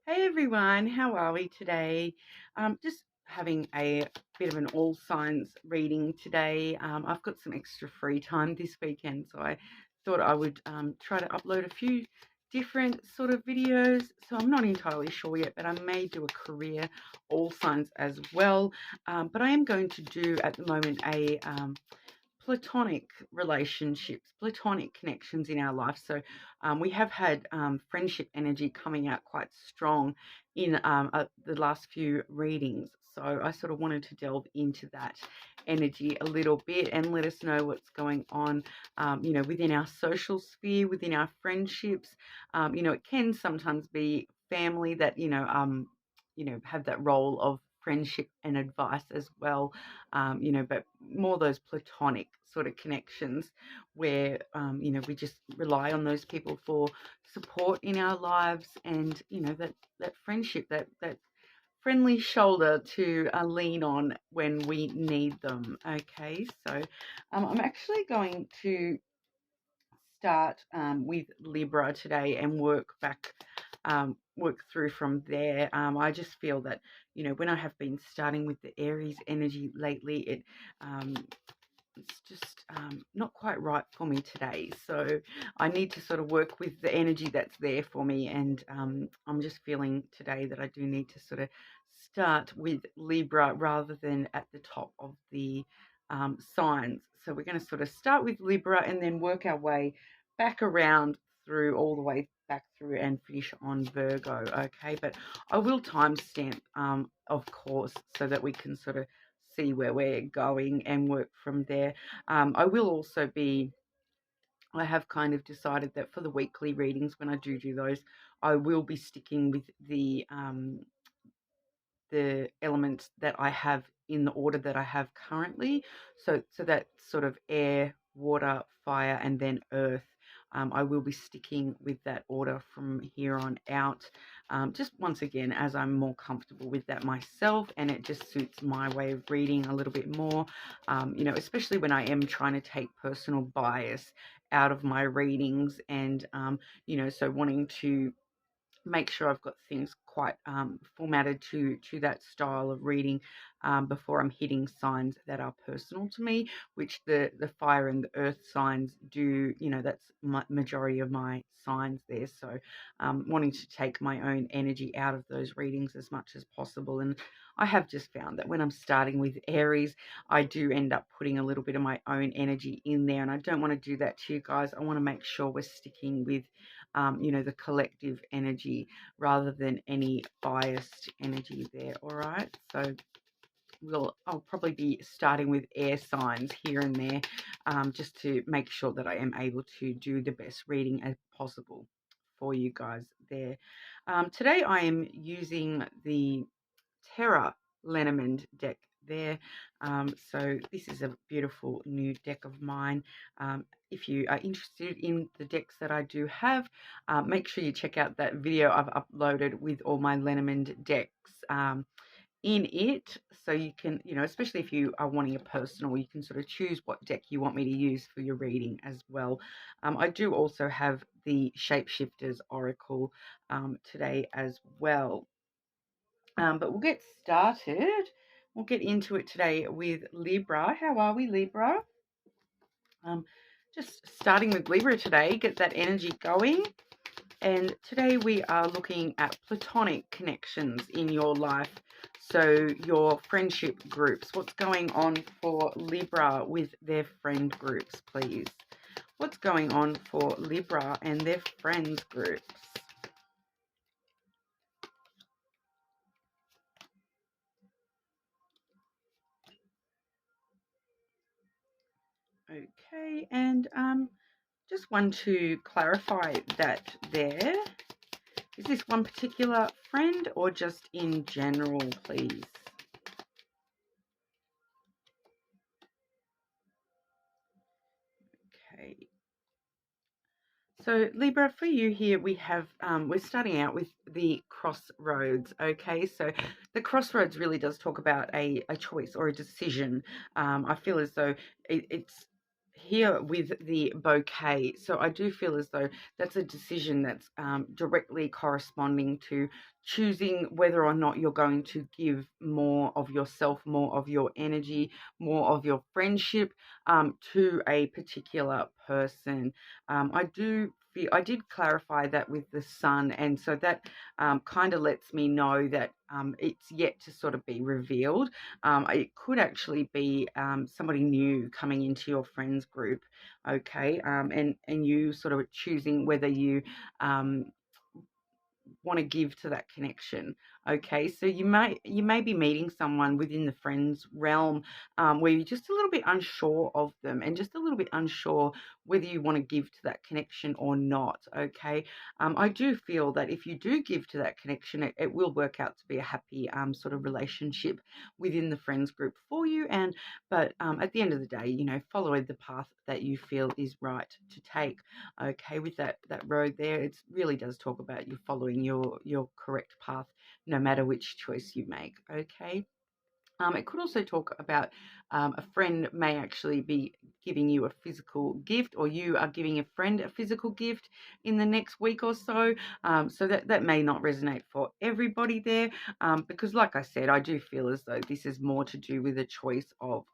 Hey everyone, how are we today? Just having a bit of an all signs reading today. I've got some extra free time this weekend, so I thought I would try to upload a few different sort of videos. So I'm not entirely sure yet, but I may do a career all signs as well. But I am going to do at the moment a platonic relationships, platonic connections in our life. So we have had friendship energy coming out quite strong in the last few readings. So I sort of wanted to delve into that energy a little bit and let us know what's going on, within our social sphere, within our friendships. It can sometimes be family that, have that role of friendship and advice as well, but more those platonic sort of connections where, we just rely on those people for support in our lives and, that friendship, that friendly shoulder to lean on when we need them. Okay, so I'm actually going to start with Libra today and work through from there. I just feel that, when I have been starting with the Aries energy lately, it's just not quite right for me today. So I need to sort of work with the energy that's there for me. And I'm just feeling today that I do need to sort of start with Libra rather than at the top of the signs. So we're going to sort of start with Libra and then work our way back around through all the way back through and finish on Virgo. Okay, but I will timestamp, of course, so that we can sort of see where we're going and work from there. I have kind of decided that for the weekly readings, when I do those, I will be sticking with the elements that I have in the order that I have currently. So that sort of air, water, fire, and then earth. I will be sticking with that order from here on out. Just once again, as I'm more comfortable with that myself, and it just suits my way of reading a little bit more. Especially when I am trying to take personal bias out of my readings, and so wanting to make sure I've got things quite formatted to that style of reading before I'm hitting signs that are personal to me, which the fire and the earth signs do. That's my majority of my signs there. So wanting to take my own energy out of those readings as much as possible. And I have just found that when I'm starting with Aries, I do end up putting a little bit of my own energy in there, and I don't want to do that to you guys. I want to make sure we're sticking with the collective energy rather than any biased energy there. All right, so I'll probably be starting with air signs here and there, just to make sure that I am able to do the best reading as possible for you guys there. Today I am using the Terra Lenormand deck there. So this is a beautiful new deck of mine. If you are interested in the decks that I do have, make sure you check out that video I've uploaded with all my Lenormand decks in it. So you can, especially if you are wanting a personal, you can sort of choose what deck you want me to use for your reading as well. I do also have the Shapeshifters Oracle today as well. But we'll get started. We'll get into it today with Libra. How are we, Libra? Just starting with Libra today, get that energy going. And today we are looking at platonic connections in your life. So your friendship groups. What's going on for Libra with their friend groups, please? What's going on for Libra and their friends groups? Okay, and just want to clarify that there. Is this one particular friend or just in general, please? Okay. So Libra, for you here, we have, we're starting out with the crossroads. Okay, so the crossroads really does talk about a choice or a decision. I feel as though it's here with the bouquet. So I do feel as though that's a decision that's directly corresponding to choosing whether or not you're going to give more of yourself, more of your energy, more of your friendship to a particular person. I did clarify that with the sun, and so that kind of lets me know that it's yet to sort of be revealed. It could actually be somebody new coming into your friends group, okay, and you sort of choosing whether you want to give to that connection. Okay, so you may be meeting someone within the friends realm where you're just a little bit unsure of them and just a little bit unsure whether you want to give to that connection or not. Okay, I do feel that if you do give to that connection, it will work out to be a happy sort of relationship within the friends group for you. But at the end of the day, follow the path that you feel is right to take. Okay, with that road there, it really does talk about you following your correct path no matter which choice you make. Okay, it could also talk about a friend may actually be giving you a physical gift, or you are giving a friend a physical gift in the next week or so. So that may not resonate for everybody there, because like I said, I do feel as though this is more to do with a choice of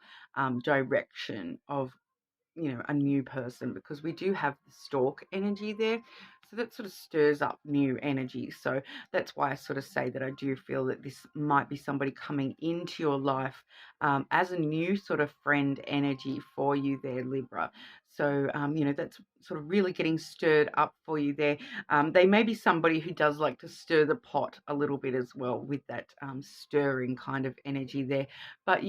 direction of a new person, because we do have the stalk energy there. So that sort of stirs up new energy. So that's why I sort of say that I do feel that this might be somebody coming into your life as a new sort of friend energy for you there, Libra. So, that's sort of really getting stirred up for you there. They may be somebody who does like to stir the pot a little bit as well with that stirring kind of energy there. But,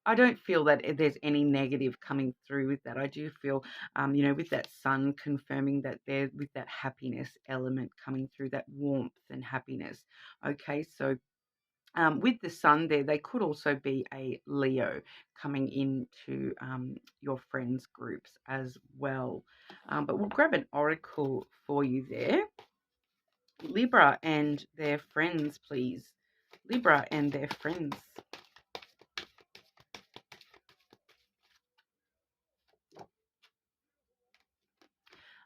I don't feel that there's any negative coming through with that. I do feel, with that sun confirming that there, with that happiness element coming through, that warmth and happiness. Okay, so with the sun there, they could also be a Leo coming into your friends groups as well. But we'll grab an oracle for you there. Libra and their friends, please. Libra and their friends.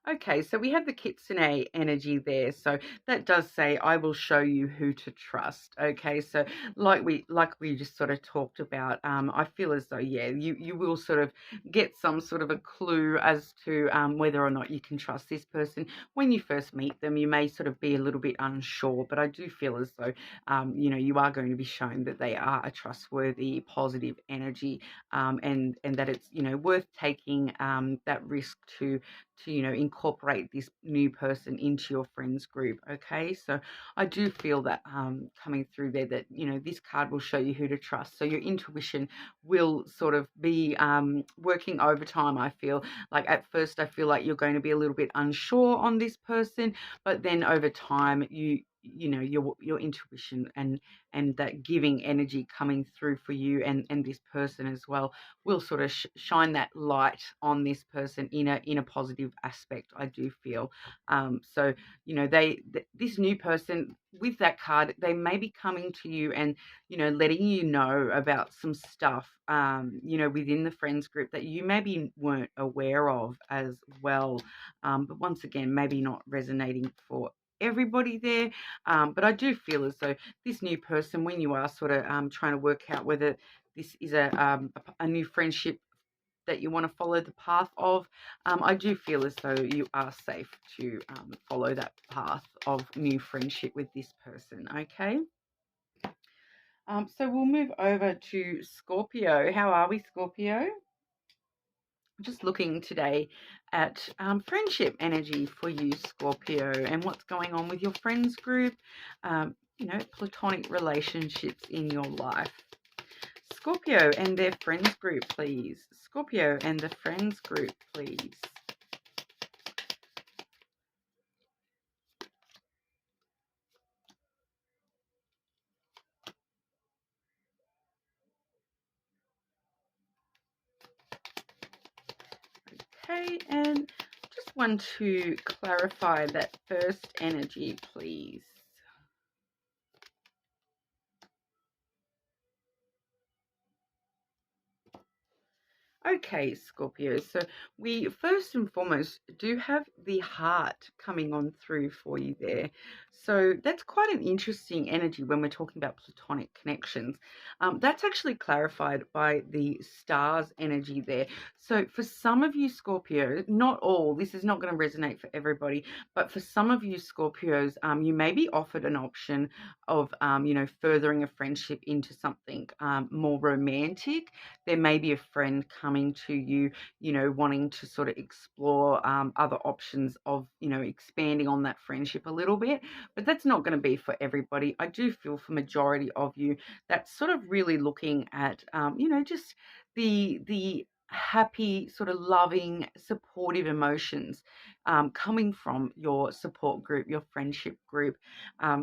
Okay, so we have the Kitsune energy there. So that does say, I will show you who to trust. Okay, so like we just sort of talked about, I feel as though, yeah, you will sort of get some sort of a clue as to whether or not you can trust this person. When you first meet them, you may sort of be a little bit unsure, but I do feel as though, you are going to be shown that they are a trustworthy, positive energy, and that it's, worth taking that risk to incorporate this new person into your friends group. Okay, so I do feel that coming through there, that this card will show you who to trust. So your intuition will sort of be working overtime. I feel like at first I feel like you're going to be a little bit unsure on this person, but then over time your intuition and that giving energy coming through for you and this person as well will sort of shine that light on this person in a positive aspect. I do feel so this new person with that card, they may be coming to you and letting you know about some stuff within the friends group that you maybe weren't aware of as well, but once again maybe not resonating for everybody there, but I do feel as though this new person, when you are sort of trying to work out whether this is a new friendship that you want to follow the path of, I do feel as though you are safe to follow that path of new friendship with this person. Okay, so we'll move over to Scorpio. How are we, Scorpio? Just looking today at friendship energy for you, Scorpio, and what's going on with your friends group, platonic relationships in your life. Scorpio and their friends group, please. Scorpio and the friends group, please. Okay, and just want to clarify that first energy, please. Okay, Scorpio. So we first and foremost do have the heart coming on through for you there. So that's quite an interesting energy when we're talking about platonic connections. That's actually clarified by the stars energy there. So for some of you Scorpio, not all, this is not going to resonate for everybody, but for some of you Scorpios, you may be offered an option of, furthering a friendship into something more romantic. There may be a friend coming to you, wanting to sort of explore other options of, expanding on that friendship a little bit, but that's not going to be for everybody. I do feel for majority of you that's sort of really looking at, just the happy, sort of loving, supportive emotions coming from your support group, your friendship group,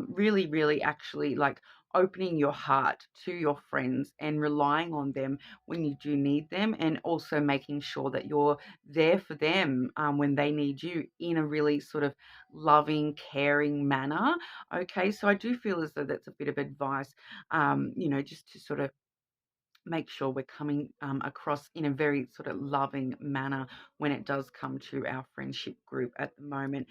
really, really actually like opening your heart to your friends and relying on them when you do need them, and also making sure that you're there for them when they need you in a really sort of loving, caring manner. Okay, so I do feel as though that's a bit of advice, just to sort of make sure we're coming across in a very sort of loving manner when it does come to our friendship group at the moment,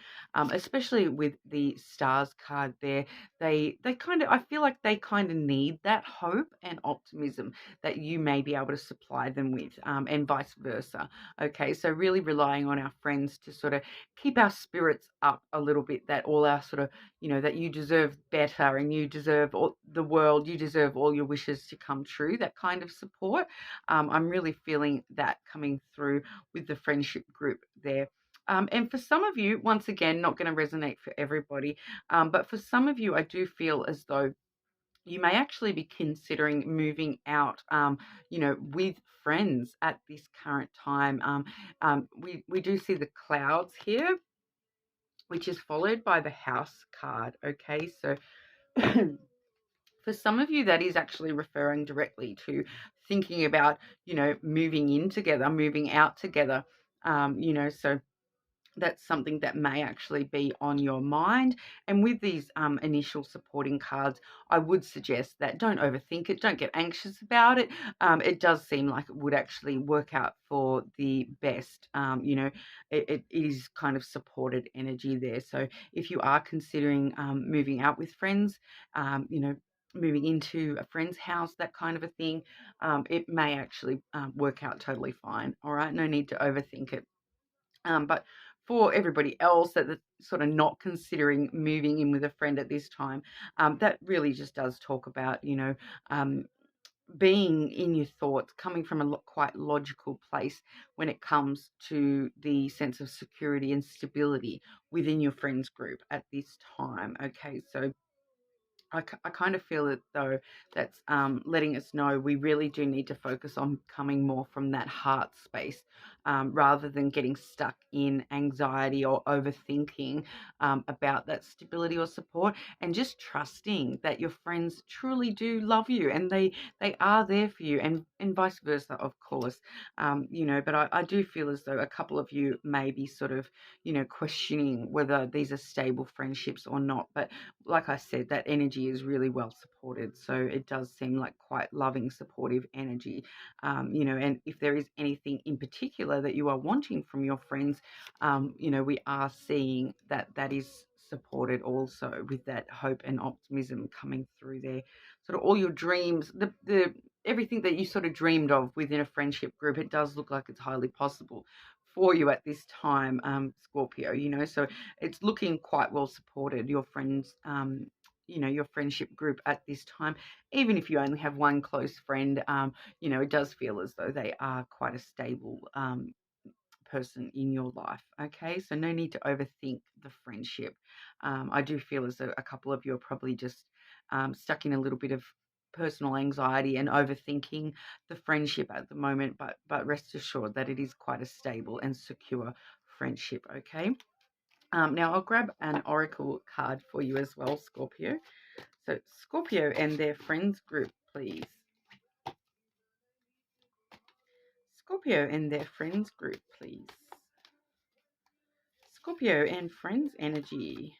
especially with the stars card there. They kind of, I feel like they kind of need that hope and optimism that you may be able to supply them with, and vice versa. Okay, so really relying on our friends to sort of keep our spirits up a little bit, that all our sort of, that you deserve better and you deserve all the world, you deserve all your wishes to come true, that kind of support. I'm really feeling that coming through with the friendship group there. And for some of you, once again, not going to resonate for everybody, but for some of you, I do feel as though you may actually be considering moving out, with friends at this current time. We do see the clouds here, which is followed by the house card. Okay, so for some of you, that is actually referring directly to thinking about, moving in together, moving out together. So that's something that may actually be on your mind. And with these initial supporting cards, I would suggest that don't overthink it, don't get anxious about it. It does seem like it would actually work out for the best. It is kind of supported energy there. So if you are considering moving out with friends, moving into a friend's house, that kind of a thing, it may actually work out totally fine. All right, no need to overthink it. But for everybody else that's sort of not considering moving in with a friend at this time, that really just does talk about, being in your thoughts, coming from a quite logical place when it comes to the sense of security and stability within your friends group at this time. Okay, so I kind of feel it though that's letting us know we really do need to focus on coming more from that heart space, rather than getting stuck in anxiety or overthinking about that stability or support, and just trusting that your friends truly do love you and they are there for you, and vice versa, of course. But I do feel as though a couple of you may be sort of, questioning whether these are stable friendships or not. But like I said, that energy is really well supported. So it does seem like quite loving, supportive energy. And if there is anything in particular that you are wanting from your friends, we are seeing that is supported also with that hope and optimism coming through there. Sort of all your dreams, the everything that you sort of dreamed of within a friendship group, it does look like it's highly possible for you at this time, Scorpio, so it's looking quite well supported, your friends, your friendship group at this time. Even if you only have one close friend, it does feel as though they are quite a stable person in your life. Okay, so no need to overthink the friendship. I do feel as though a couple of you are probably just stuck in a little bit of personal anxiety and overthinking the friendship at the moment, but rest assured that it is quite a stable and secure friendship. Okay, now I'll grab an oracle card for you as well, Scorpio. So Scorpio and their friends group, please. Scorpio and their friends group, please. Scorpio and friends energy.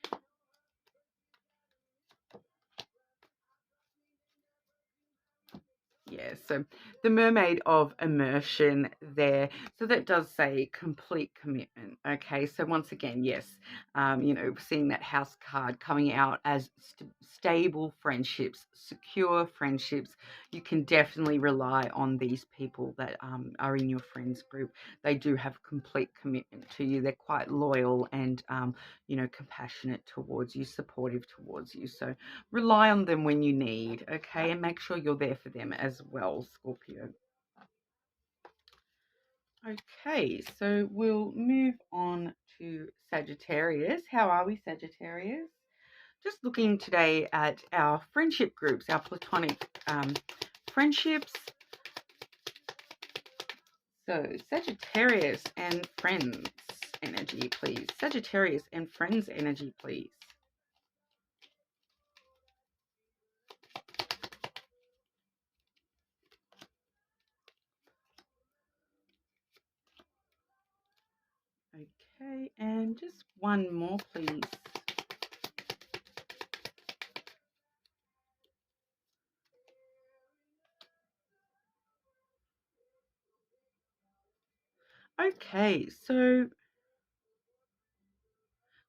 Yeah, so the mermaid of immersion there. So that does say complete commitment. Okay, so once again, yes, seeing that house card coming out as stable friendships, secure friendships. You can definitely rely on these people that are in your friends group. They do have complete commitment to you. They're quite loyal and, compassionate towards you, supportive towards you. So rely on them when you need, okay? And make sure you're there for them as well, Scorpio. Okay, so we'll move on to Sagittarius. How are we, Sagittarius? Just looking today at our friendship groups, our platonic friendships. So Sagittarius and friends energy, please. Sagittarius and friends energy, please. Okay, and just one more, please. Okay, so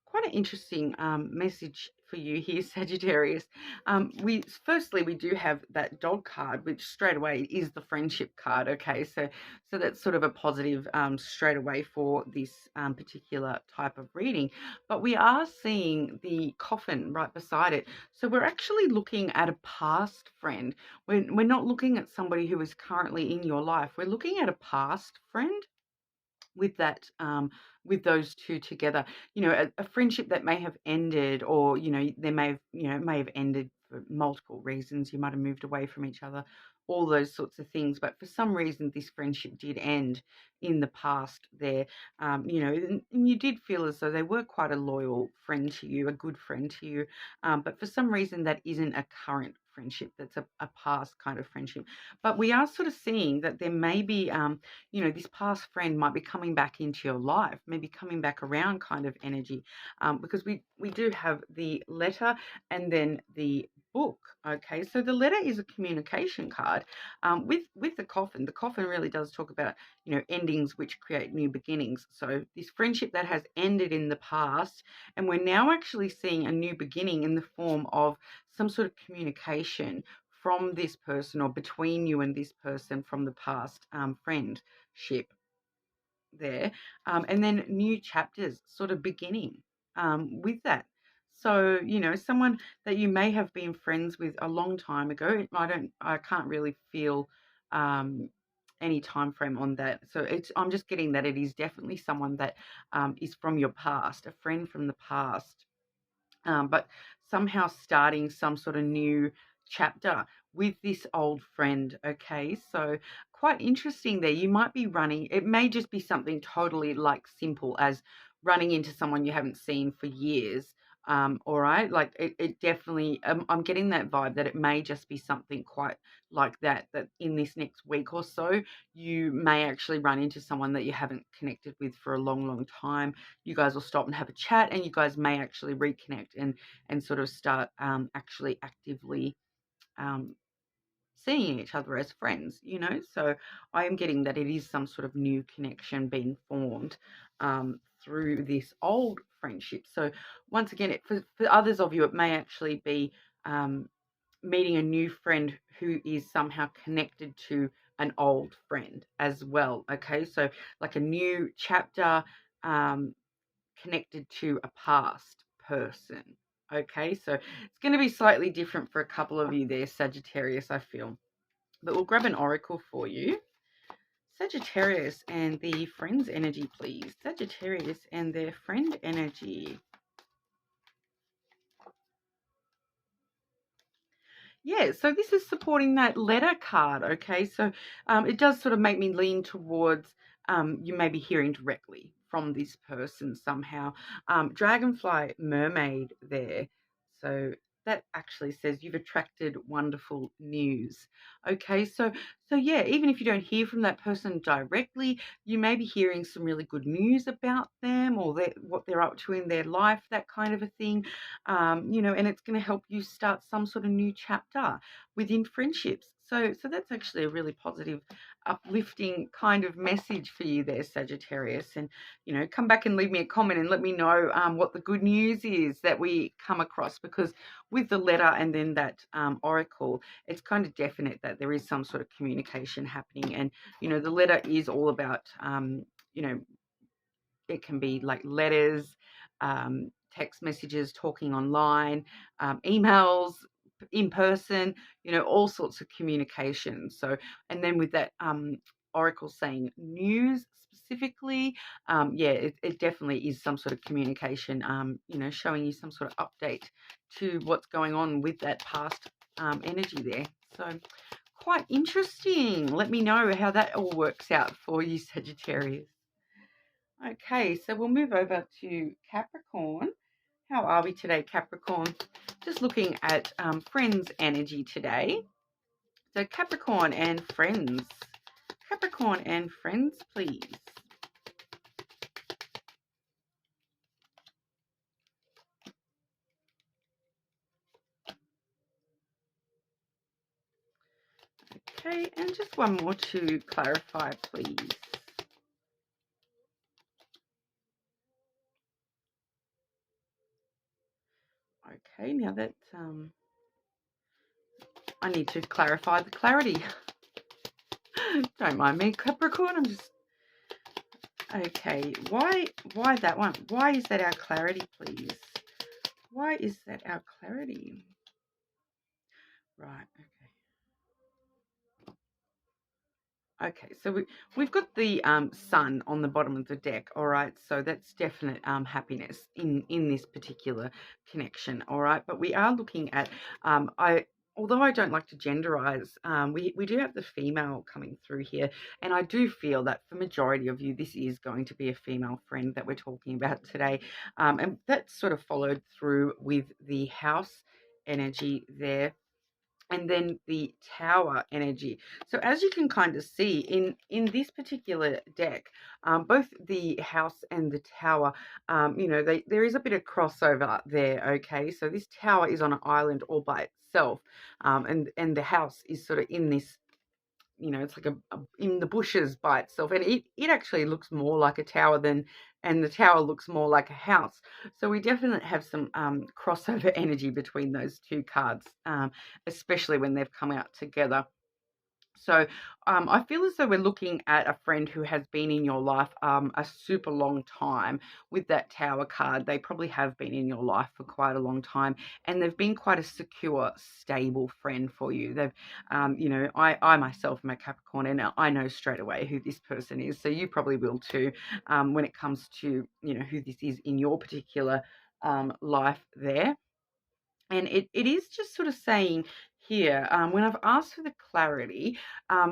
quite an interesting message for you here, Sagittarius. We do have that dog card, which straight away is the friendship card. Okay, so that's sort of a positive straight away for this particular type of reading. But we are seeing the coffin right beside it, so we're actually looking at a past friend. We're not looking at somebody who is currently in your life. We're looking at a past friend with that with those two together, a friendship that may have ended, or there may have may have ended for multiple reasons. You might have moved away from each other, all those sorts of things, but for some reason this friendship did end in the past there. And you did feel as though they were quite a loyal friend to you, a good friend to you, but for some reason that isn't a current friendship. That's a past kind of friendship. But we are sort of seeing that there may be this past friend might be coming back into your life, maybe coming back around kind of energy, because we do have the letter and then the book. Okay, so the letter is a communication card. With the coffin. The coffin really does talk about endings which create new beginnings. So this friendship that has ended in the past, and we're now actually seeing a new beginning in the form of some sort of communication from this person, or between you and this person from the past friendship there, and then new chapters sort of beginning with that. So someone that you may have been friends with a long time ago. I can't really feel any time frame on that. So I'm just getting that it is definitely someone that is from your past, a friend from the past, but somehow starting some sort of new chapter with this old friend. Okay, so quite interesting there. You might be running, it may just be something totally like simple as running into someone you haven't seen for years. All right, like it definitely, I'm getting that vibe that it may just be something quite like that in this next week or so, you may actually run into someone that you haven't connected with for a long, long time. You guys will stop and have a chat, and you guys may actually reconnect and sort of start actually actively seeing each other as friends. So I am getting that it is some sort of new connection being formed through this old friendship. So once again, for others of you, it may actually be meeting a new friend who is somehow connected to an old friend as well. Okay, so like a new chapter connected to a past person. Okay, so it's going to be slightly different for a couple of you there, Sagittarius, I feel. But we'll grab an oracle for you. Sagittarius and the friend's energy, please. Sagittarius and their friend energy. Yeah, so this is supporting that letter card, okay? So it does sort of make me lean towards you may be hearing directly from this person somehow. Dragonfly mermaid there. So that actually says you've attracted wonderful news. Okay, so yeah, even if you don't hear from that person directly, you may be hearing some really good news about them, or what they're up to in their life, that kind of a thing. And it's going to help you start some sort of new chapter within friendships. So that's actually a really positive, uplifting kind of message for you there, Sagittarius. And, come back and leave me a comment and let me know what the good news is that we come across, because with the letter and then that oracle, it's kind of definite that there is some sort of communication happening. And, the letter is all about, it can be like letters, text messages, talking online, emails, in person, all sorts of communication. So, and then with that oracle saying news specifically, yeah, it definitely is some sort of communication, showing you some sort of update to what's going on with that past energy there. So quite interesting. Let me know how that all works out for you, Sagittarius. Okay, so we'll move over to Capricorn. How are we today, Capricorn? Just looking at friends energy today. So Capricorn and friends. Capricorn and friends, please. Okay, and just one more to clarify, please. Okay, now that I need to clarify the clarity. Don't mind me, Capricorn. I'm just okay. Why that one? Why is that our clarity, please? Why is that our clarity? Right. Okay, so we've got the sun on the bottom of the deck, all right? So that's definite happiness in this particular connection, all right? But we are looking at, although I don't like to genderize, we do have the female coming through here, and I do feel that for majority of you, this is going to be a female friend that we're talking about today, and that's sort of followed through with the house energy there, and then the tower energy. So as you can kind of see in this particular deck, both the house and the tower, there is a bit of crossover there. Okay, so this tower is on an island all by itself, and the house is sort of in this, it's like a in the bushes by itself, and it actually looks more like a tower and the tower looks more like a house. So we definitely have some crossover energy between those two cards, especially when they've come out together. So I feel as though we're looking at a friend who has been in your life a super long time. With that tower card, they probably have been in your life for quite a long time, and they've been quite a secure, stable friend for you. They've, I myself am a Capricorn, and I know straight away who this person is. So you probably will too, when it comes to, who this is in your particular life there. And it is just sort of saying here, when I've asked for the clarity,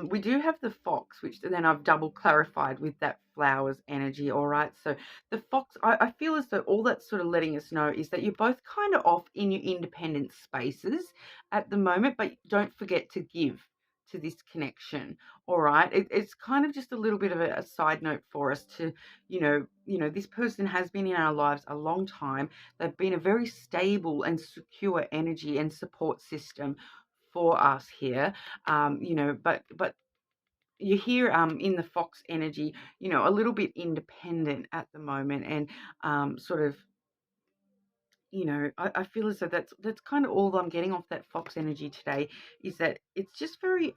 we do have the fox, which then I've double clarified with that flowers energy. All right. So the fox, I feel as though all that's sort of letting us know is that you're both kind of off in your independent spaces at the moment, but don't forget to give to this connection. All right. It's kind of just a little bit of a side note for us to, this person has been in our lives a long time. They've been a very stable and secure energy and support system for us here. But you hear in the fox energy, a little bit independent at the moment, and sort of, I feel as though that's kind of all I'm getting off that fox energy today, is that it's just very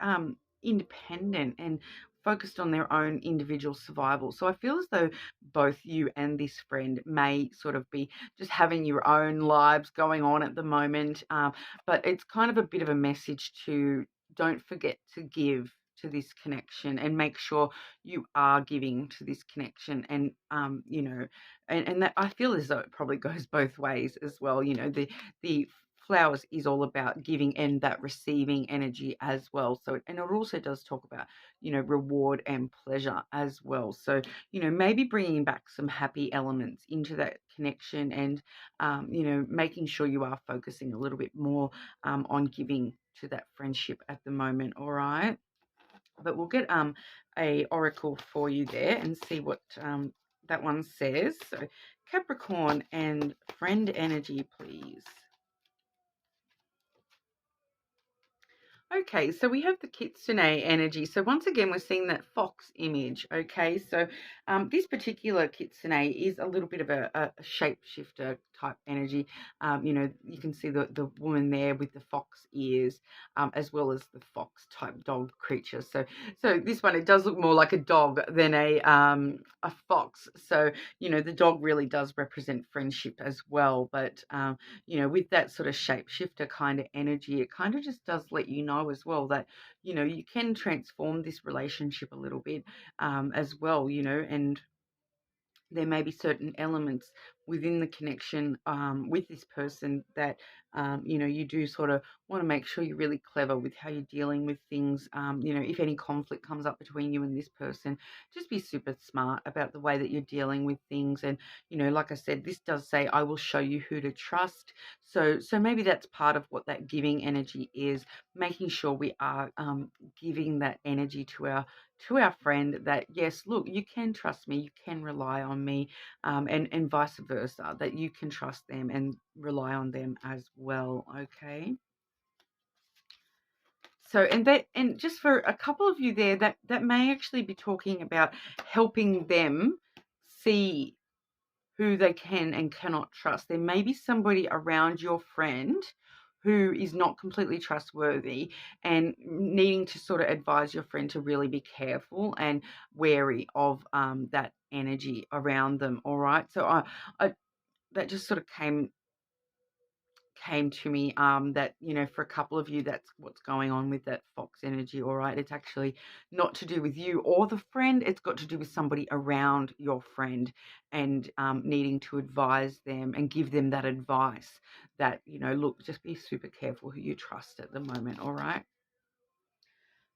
independent and focused on their own individual survival. So I feel as though both you and this friend may sort of be just having your own lives going on at the moment, but it's kind of a bit of a message to don't forget to give to this connection, and make sure you are giving to this connection, and and that I feel as though it probably goes both ways as well. The flowers is all about giving and that receiving energy as well. So, and it also does talk about, reward and pleasure as well. So, maybe bringing back some happy elements into that connection, and, making sure you are focusing a little bit more on giving to that friendship at the moment. All right. But we'll get a oracle for you there and see what that one says. So Capricorn and friend energy, please. Okay, so we have the kitsune energy. So once again, we're seeing that fox image. Okay, so this particular kitsune is a little bit of a shapeshifter type energy. You can see the woman there with the fox ears, as well as the fox type dog creature. So this one, it does look more like a dog than a fox. So the dog really does represent friendship as well. But with that sort of shapeshifter kind of energy, it kind of just does let you know as well that, you can transform this relationship a little bit as well, and there may be certain elements within the connection with this person that you do sort of want to make sure you're really clever with how you're dealing with things. If any conflict comes up between you and this person, just be super smart about the way that you're dealing with things. And like I said, this does say I will show you who to trust. So maybe that's part of what that giving energy is, making sure we are giving that energy to our friend, that yes, look, you can trust me, you can rely on me, and vice versa, that you can trust them and rely on them as well. Okay, so and just for a couple of you there, that may actually be talking about helping them see who they can and cannot trust. There may be somebody around your friend who is not completely trustworthy, and needing to sort of advise your friend to really be careful and wary of that energy around them. All right. So I that just sort of came to me, that for a couple of you, that's what's going on with that fox energy. All right, it's actually not to do with you or the friend, it's got to do with somebody around your friend, and needing to advise them and give them that advice that, look, just be super careful who you trust at the moment. All right,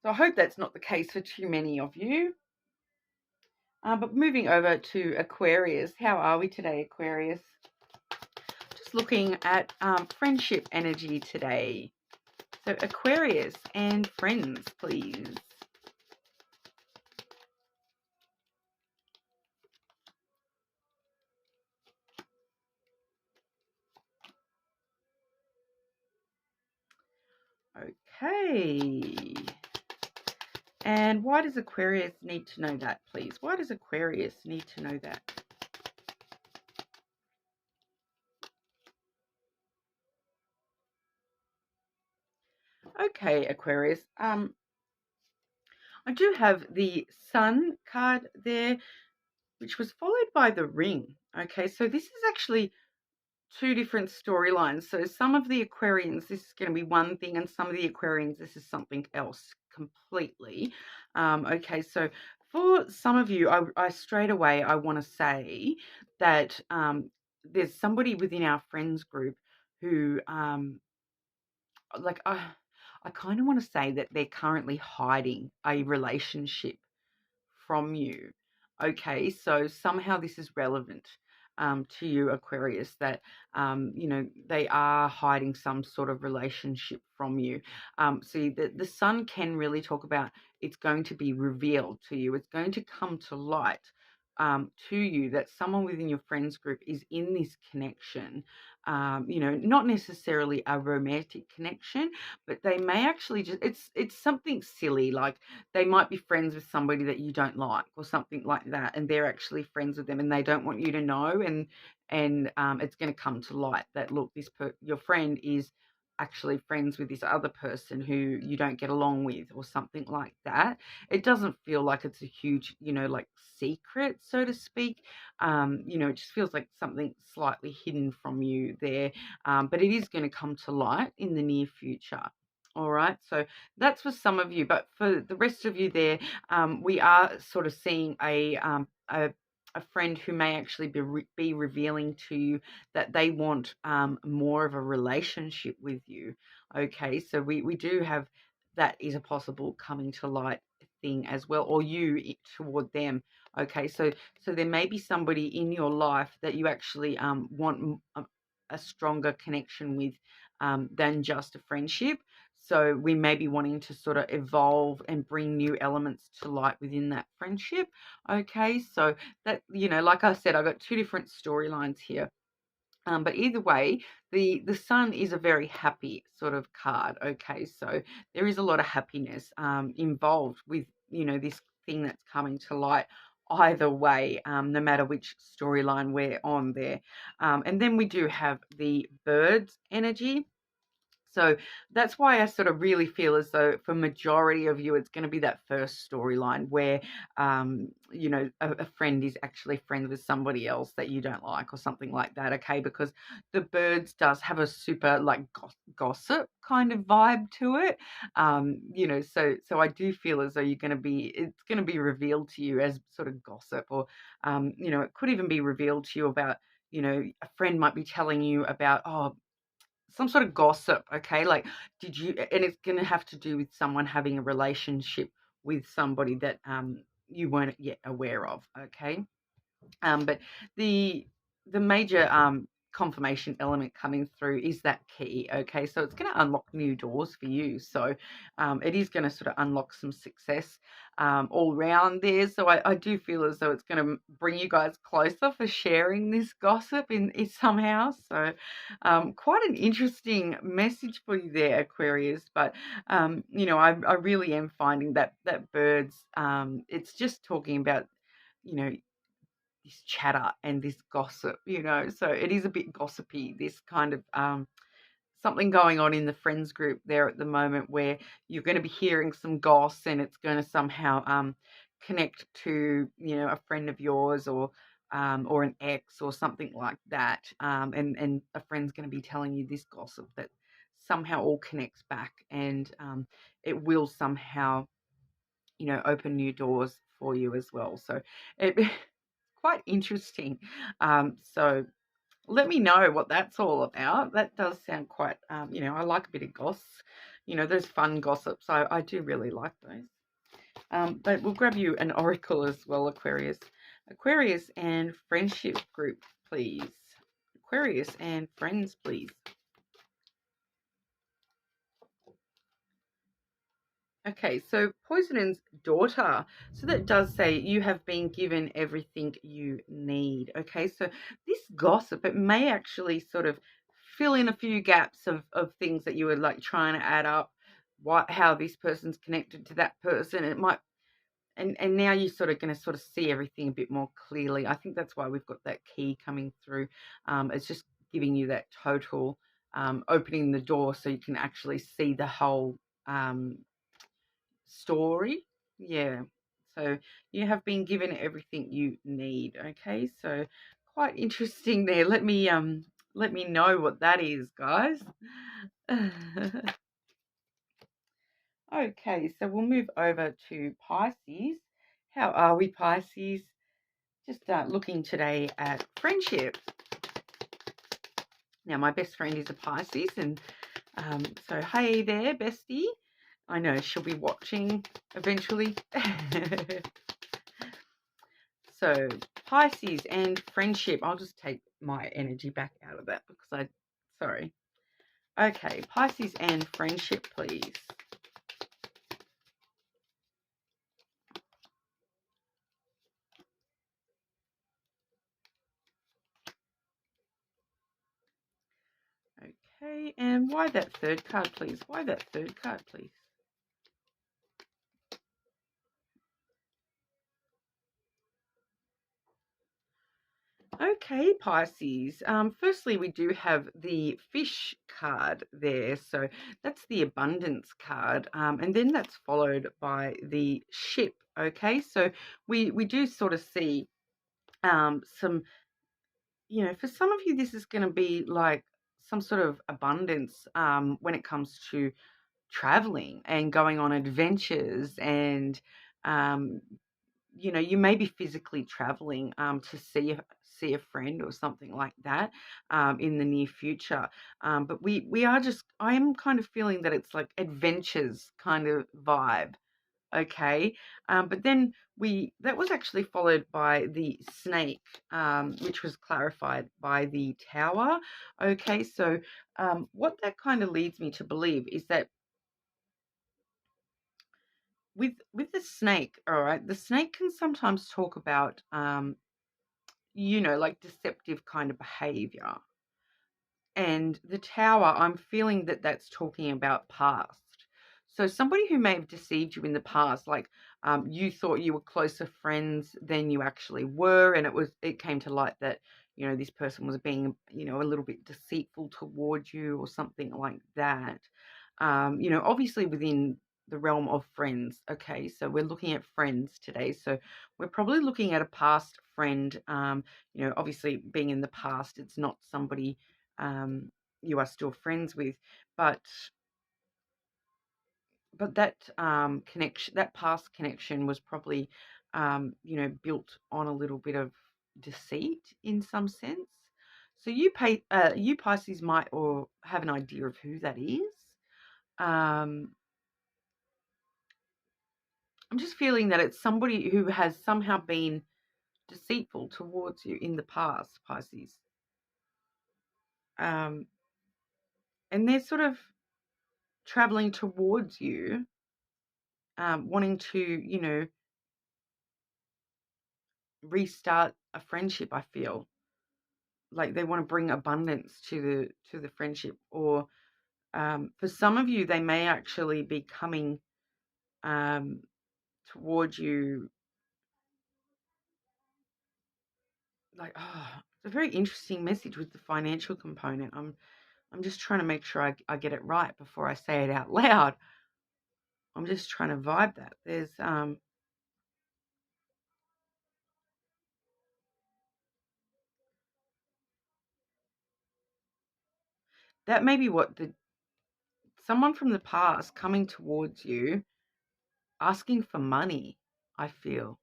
so I hope that's not the case for too many of you. But moving over to Aquarius, how are we today, Aquarius? Just looking at friendship energy today. So Aquarius and friends, please. Okay. And why does Aquarius need to know that, please? Why does Aquarius need to know that? Okay, Aquarius. I do have the Sun card there, which was followed by the Ring. Okay, so this is actually two different storylines. So some of the Aquarians, this is going to be one thing, and some of the Aquarians, this is something else completely. Okay, so for some of you, I straight away, I want to say that there's somebody within our friends group who, like, I kind of want to say that they're currently hiding a relationship from you. Okay, so somehow this is relevant to you, Aquarius, that they are hiding some sort of relationship from you. See, the Sun can really talk about, it's going to be revealed to you. It's going to come to light to you that someone within your friends group is in this connection. Not necessarily a romantic connection, but they may actually just, it's something silly, like they might be friends with somebody that you don't like or something like that, and they're actually friends with them and they don't want you to know, and it's going to come to light that, look, your friend is actually friends with this other person who you don't get along with or something like that. It doesn't feel like it's a huge, like secret, so to speak. It just feels like something slightly hidden from you there, but it is going to come to light in the near future. All right, so that's for some of you, but for the rest of you there, we are sort of seeing a friend who may actually be revealing to you that they want more of a relationship with you. Okay, so we do have that is a possible coming to light thing as well, or you toward them. Okay, so there may be somebody in your life that you actually want a stronger connection with than just a friendship. So we may be wanting to sort of evolve and bring new elements to light within that friendship. Okay, so that, like I said, I've got two different storylines here. But either way, the sun is a very happy sort of card. Okay, so there is a lot of happiness involved with, you know, this thing that's coming to light either way, no matter which storyline we're on there. And then we do have the birds energy. So that's why I sort of really feel as though for majority of you, it's going to be that first storyline where, you know, a friend is actually friends with somebody else that you don't like or something like that. Okay, because the birds does have a super like gossip kind of vibe to it. You know, so I do feel as though it's going to be revealed to you as sort of gossip, or, you know, it could even be revealed to you about, you know, a friend might be telling you about, oh, some sort of gossip, okay? Like, and it's going to have to do with someone having a relationship with somebody that you weren't yet aware of, okay? But the major confirmation element coming through is that key, okay? So it's going to unlock new doors for you. So it is going to sort of unlock some success all round there. So I do feel as though it's going to bring you guys closer for sharing this gossip in somehow. So quite an interesting message for you there, Aquarius. But you know, I really am finding that birds, it's just talking about, you know, this chatter and this gossip, you know. So it is a bit gossipy, this kind of something going on in the friends group there at the moment where you're going to be hearing some goss, and it's going to somehow connect to, you know, a friend of yours, or an ex or something like that. And a friend's going to be telling you this gossip that somehow all connects back, and it will somehow, you know, open new doors for you as well. So it quite interesting. So let me know what that's all about. That does sound quite, you know, I like a bit of goss. You know, those fun gossips. I do really like those. But we'll grab you an oracle as well, Aquarius. Aquarius and friendship group, please. Aquarius and friends, please. Okay, so Poison's daughter. So that does say you have been given everything you need. Okay, so this gossip, it may actually sort of fill in a few gaps of things that you were like trying to add up, how this person's connected to that person. It might, and now you're sort of going to sort of see everything a bit more clearly. I think that's why we've got that key coming through. It's just giving you that total opening the door so you can actually see the whole story. Yeah. So you have been given everything you need. Okay. So quite interesting there. Let me know what that is, guys. Okay, so we'll move over to Pisces. How are we, Pisces? Just looking today at friendship. Now, my best friend is a Pisces, and so hey there, bestie. I know she'll be watching eventually. So Pisces and friendship. I'll just take my energy back out of that because sorry. Okay, Pisces and friendship, please. Okay, and why that third card, please? Why that third card, please? Okay, Pisces. Firstly, we do have the fish card there. So that's the abundance card. And then that's followed by the ship. Okay, so we do sort of see some, you know, for some of you, this is going to be like some sort of abundance when it comes to traveling and going on adventures, and you know, you may be physically traveling to see a friend or something like that in the near future. But we are just, I am kind of feeling that it's like adventures kind of vibe. Okay, but then that was actually followed by the snake, which was clarified by the tower. Okay, so what that kind of leads me to believe is that with the snake, all right, the snake can sometimes talk about you know, like deceptive kind of behavior. And the Tower, I'm feeling that that's talking about past. So somebody who may have deceived you in the past, like you thought you were closer friends than you actually were, and it came to light that this person was being a little bit deceitful towards you or something like that. Obviously within the realm of friends. Okay, so we're looking at friends today. So we're probably looking at a past friend. Obviously being in the past, it's not somebody you are still friends with, but that connection, that past connection, was probably built on a little bit of deceit in some sense. So you Pisces might or have an idea of who that is. Um, I'm just feeling that it's somebody who has somehow been deceitful towards you in the past, Pisces. And they're sort of traveling towards you, wanting to, restart a friendship. I feel like they want to bring abundance to the friendship, or for some of you, they may actually be coming towards you. Like, it's a very interesting message with the financial component. I'm just trying to make sure I get it right before I say it out loud. I'm just trying to vibe that. There's that may be what someone from the past coming towards you, asking for money. I feel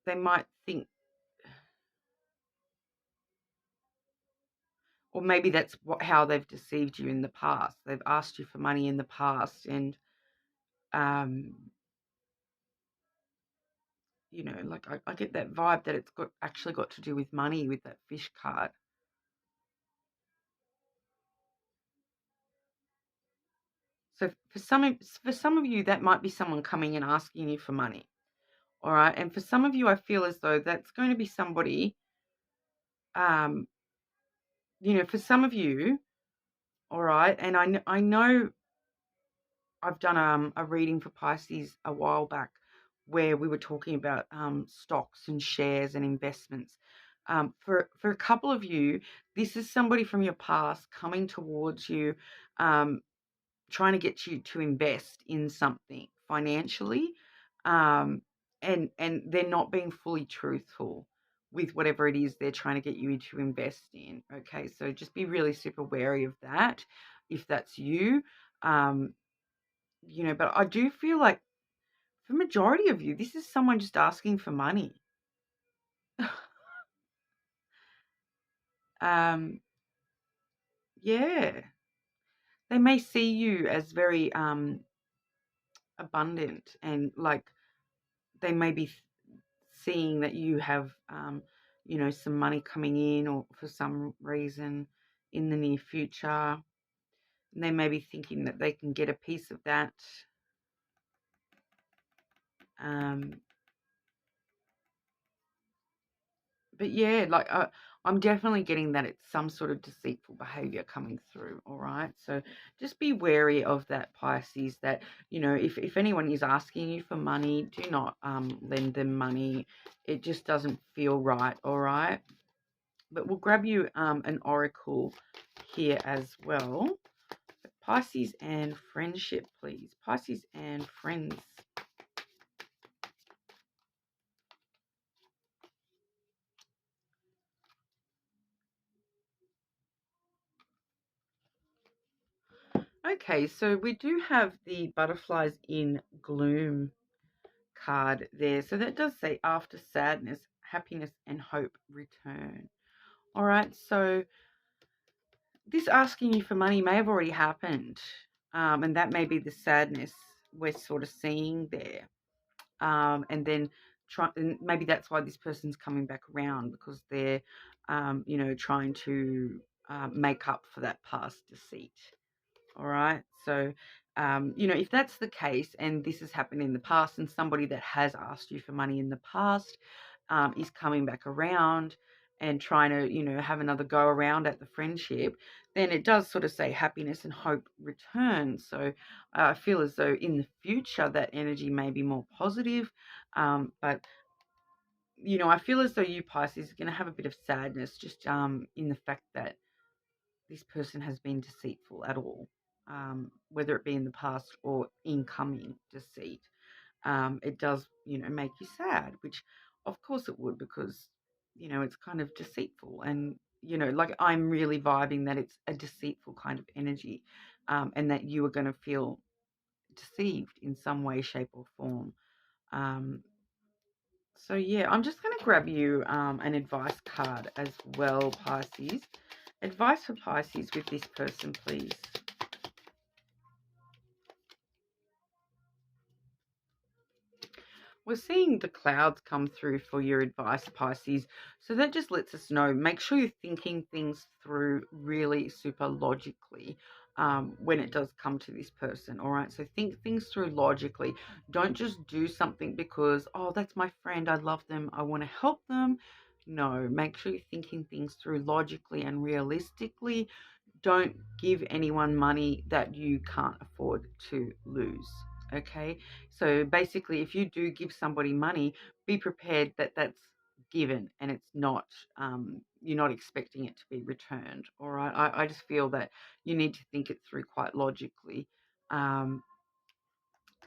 they might think, or maybe that's how they've deceived you in the past. They've asked you for money in the past, and like I get that vibe that it's actually got to do with money with that fish card. So for some of you, that might be someone coming and asking you for money. All right, and for some of you, I feel as though that's going to be somebody. For some of you, all right, and I know I've done a reading for Pisces a while back where we were talking about stocks and shares and investments. For a couple of you, this is somebody from your past coming towards you, trying to get you to invest in something financially, and they're not being fully truthful with whatever it is they're trying to get you to invest in. Okay, so just be really super wary of that if that's you. Um, but I do feel like for majority of you, this is someone just asking for money. um, yeah, they may see you as very abundant, and like they may be seeing that you have some money coming in, or for some reason in the near future, and they may be thinking that they can get a piece of that. But yeah, like I'm definitely getting that it's some sort of deceitful behavior coming through. All right, so just be wary of that, Pisces. That if anyone is asking you for money, do not lend them money. It just doesn't feel right. All right, but we'll grab you an oracle here as well. Pisces and friendship, please. Pisces and friends. Okay, so we do have the butterflies in gloom card there. So that does say after sadness, happiness and hope return. All right, so this asking you for money may have already happened, and that may be the sadness we're sort of seeing there. And then and maybe that's why this person's coming back around, because they're, trying to make up for that past deceit. All right. So, if that's the case and this has happened in the past, and somebody that has asked you for money in the past is coming back around, and trying to, you know, have another go around at the friendship, then it does sort of say happiness and hope return. So I feel as though in the future that energy may be more positive. But, you know, I feel as though you, Pisces, are going to have a bit of sadness just in the fact that this person has been deceitful at all, whether it be in the past or incoming deceit. It does, you know, make you sad, which of course it would, because, you know, it's kind of deceitful. And, you know, like, I'm really vibing that it's a deceitful kind of energy, and that you are going to feel deceived in some way, shape, or form. Um, so, yeah, I'm just going to grab you an advice card as well, Pisces. Advice for Pisces with this person, please. We're seeing the clouds come through for your advice, Pisces. So that just lets us know, make sure you're thinking things through really super logically when it does come to this person, all right? So think things through logically. Don't just do something because, oh, that's my friend, I love them, I want to help them. No, make sure you're thinking things through logically and realistically. Don't give anyone money that you can't afford to lose. Okay, so basically, if you do give somebody money, be prepared that that's given and it's not, you're not expecting it to be returned. All right, I just feel that you need to think it through quite logically, um,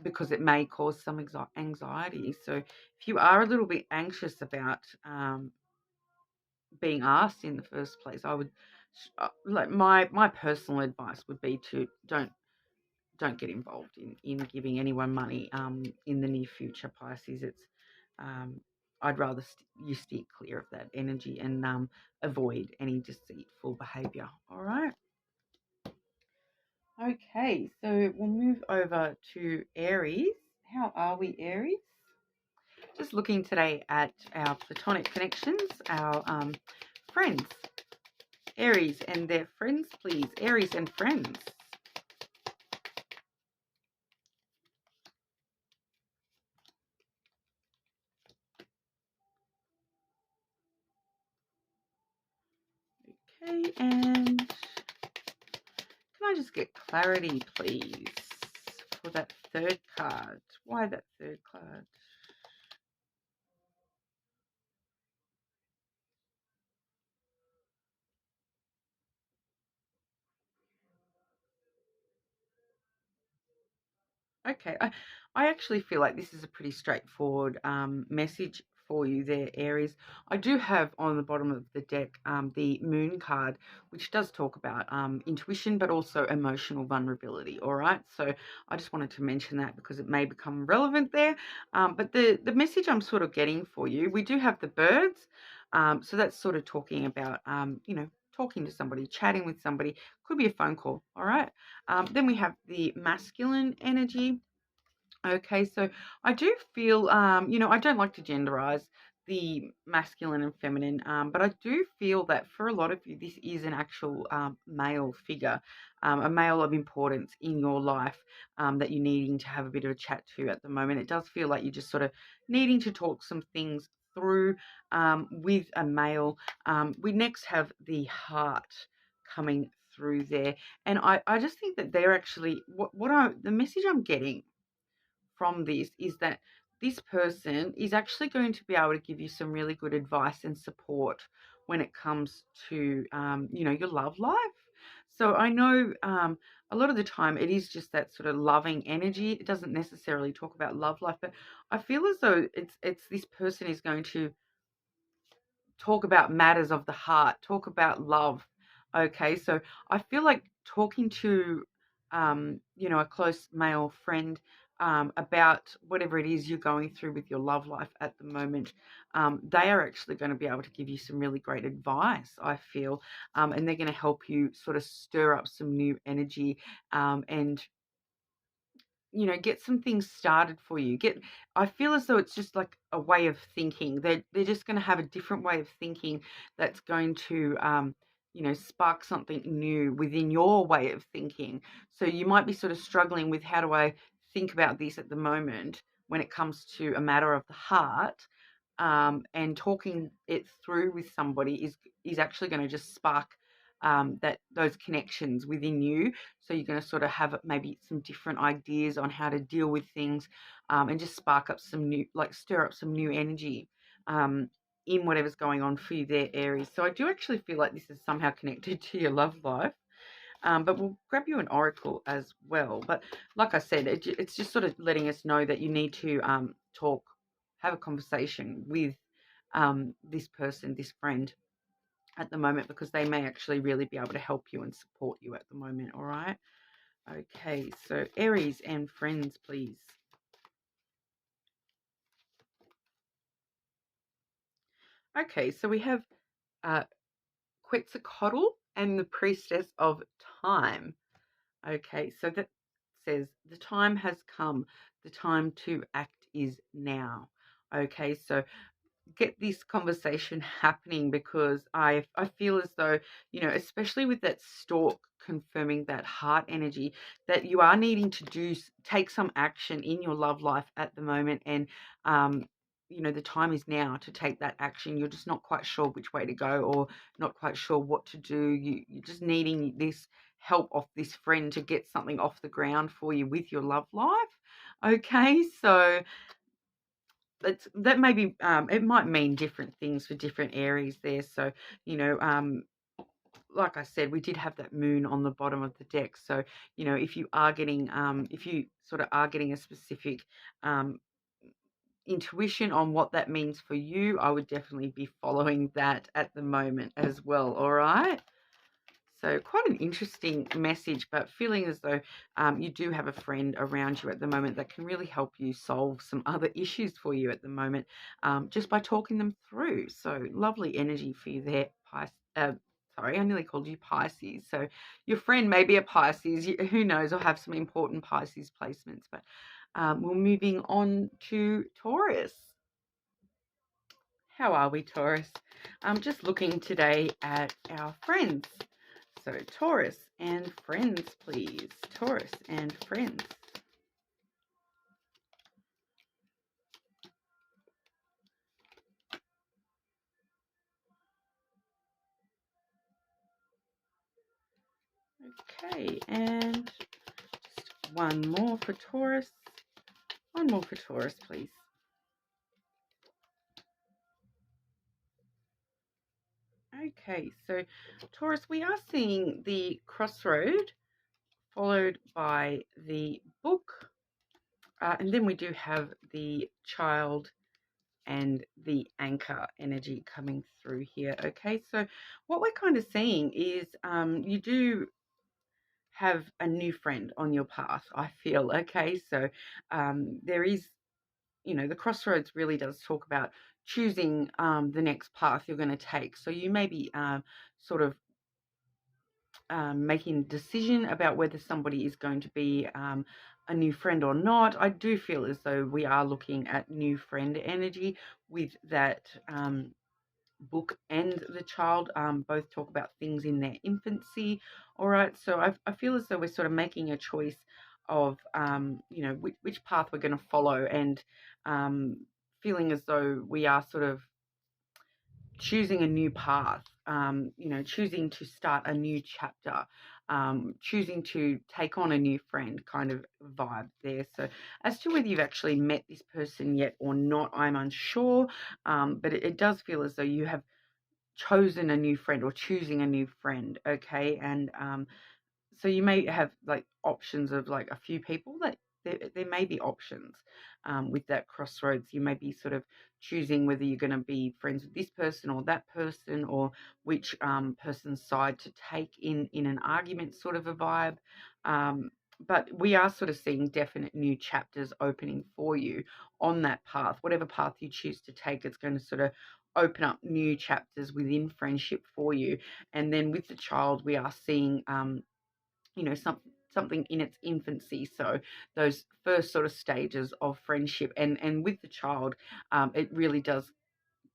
because it may cause some anxiety. So if you are a little bit anxious about being asked in the first place, I would, like, my personal advice would be to don't get involved in giving anyone money in the near future, Pisces. It's I'd rather you steer clear of that energy and avoid any deceitful behavior. All right. Okay, so we'll move over to Aries. How are we, Aries? Just looking today at our platonic connections, our friends. Aries and their friends, please. Aries and friends. Okay, and can I just get clarity, please, for that third card? Why that third card? Okay, I actually feel like this is a pretty straightforward message for you there, Aries. I do have on the bottom of the deck the moon card, which does talk about intuition, but also emotional vulnerability. All right, so I just wanted to mention that because it may become relevant there. But the message I'm sort of getting for you, we do have the birds. So that's sort of talking about, you know, talking to somebody, chatting with somebody. Could be a phone call. All right. Then we have the masculine energy. Okay, so I do feel, you know, I don't like to genderize the masculine and feminine, but I do feel that for a lot of you, this is an actual male figure, a male of importance in your life that you're needing to have a bit of a chat to at the moment. It does feel like you're just sort of needing to talk some things through with a male. We next have the heart coming through there, and I just think that they're actually the message I'm getting from this is that this person is actually going to be able to give you some really good advice and support when it comes to, you know, your love life. So I know a lot of the time it is just that sort of loving energy. It doesn't necessarily talk about love life, but I feel as though it's this person is going to talk about matters of the heart, talk about love. Okay, so I feel like talking to, you know, a close male friend about whatever it is you're going through with your love life at the moment, they are actually going to be able to give you some really great advice, I feel, and they're going to help you sort of stir up some new energy and, you know, get some things started for you. I feel as though it's just like a way of thinking. They're just going to have a different way of thinking that's going to, you know, spark something new within your way of thinking. So you might be sort of struggling with, how do I think about this at the moment when it comes to a matter of the heart? and talking it through with somebody is actually going to just spark that those connections within you. So you're going to sort of have maybe some different ideas on how to deal with things, and just spark up some new, like stir up some new energy in whatever's going on for you there, Aries. So I do actually feel like this is somehow connected to your love life. But we'll grab you an oracle as well. But like I said, it's just sort of letting us know that you need to talk, have a conversation with this person, this friend at the moment, because they may actually really be able to help you and support you at the moment. All right. Okay. So Aries and friends, please. Okay. So we have Quetzalcoatl and the Priestess of Time. Okay, so that says the time has come. The time to act is now. Okay, so get this conversation happening, because I feel as though, especially with that stork confirming that heart energy, that you are needing to take some action in your love life at the moment. And the time is now to take that action. You're just not quite sure which way to go, or not quite sure what to do. You're just needing this help off this friend to get something off the ground for you with your love life. Okay, so that may be, it might mean different things for different Aries there. So, like I said, we did have that moon on the bottom of the deck. So, if you are getting, if you sort of are getting a specific intuition on what that means for you, I would definitely be following that at the moment as well. All right. So quite an interesting message, but feeling as though you do have a friend around you at the moment that can really help you solve some other issues for you at the moment, just by talking them through. So lovely energy for you there, Pisces. Sorry, I nearly called you Pisces. So your friend may be a Pisces, who knows, or have some important Pisces placements. But we're moving on to Taurus. How are we, Taurus? I'm just looking today at our friends. So Taurus and friends, please. Taurus and friends. Okay, and just one more for Taurus. One more for Taurus, please. Okay, so Taurus, we are seeing the crossroad followed by the book, and then we do have the child and the anchor energy coming through here. Okay, so what we're kind of seeing is you do have a new friend on your path, I feel. Okay, so there is, the crossroads really does talk about choosing the next path you're going to take. So you may be sort of making a decision about whether somebody is going to be a new friend or not. I do feel as though we are looking at new friend energy with that book and the child. Both talk about things in their infancy. All right, so I feel as though we're sort of making a choice of which path we're going to follow, and feeling as though we are sort of choosing a new path, choosing to start a new chapter, choosing to take on a new friend kind of vibe there. So as to whether you've actually met this person yet or not, I'm unsure, but it does feel as though you have chosen a new friend or choosing a new friend. Okay, and so you may have like options of like a few people. That there may be options with that crossroads. You may be sort of choosing whether you're going to be friends with this person or that person, or which person's side to take in an argument sort of a vibe. But we are sort of seeing definite new chapters opening for you on that path. Whatever path you choose to take, it's going to sort of open up new chapters within friendship for you. And then with the child, we are seeing something in its infancy. So those first sort of stages of friendship, and with the child, it really does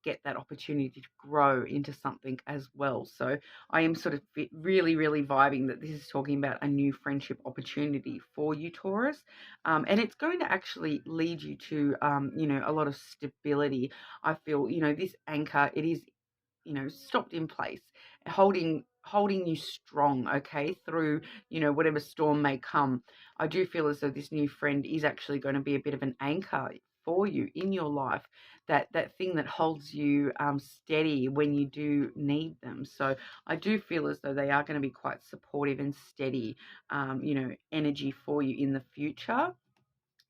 get that opportunity to grow into something as well. So I am sort of really, really vibing that this is talking about a new friendship opportunity for you, Taurus. And it's going to actually lead you to, a lot of stability. I feel, this anchor, it is, stopped in place, holding you strong, okay, through, whatever storm may come. I do feel as though this new friend is actually going to be a bit of an anchor for you in your life, that thing that holds you steady when you do need them. So I do feel as though they are going to be quite supportive and steady, energy for you in the future.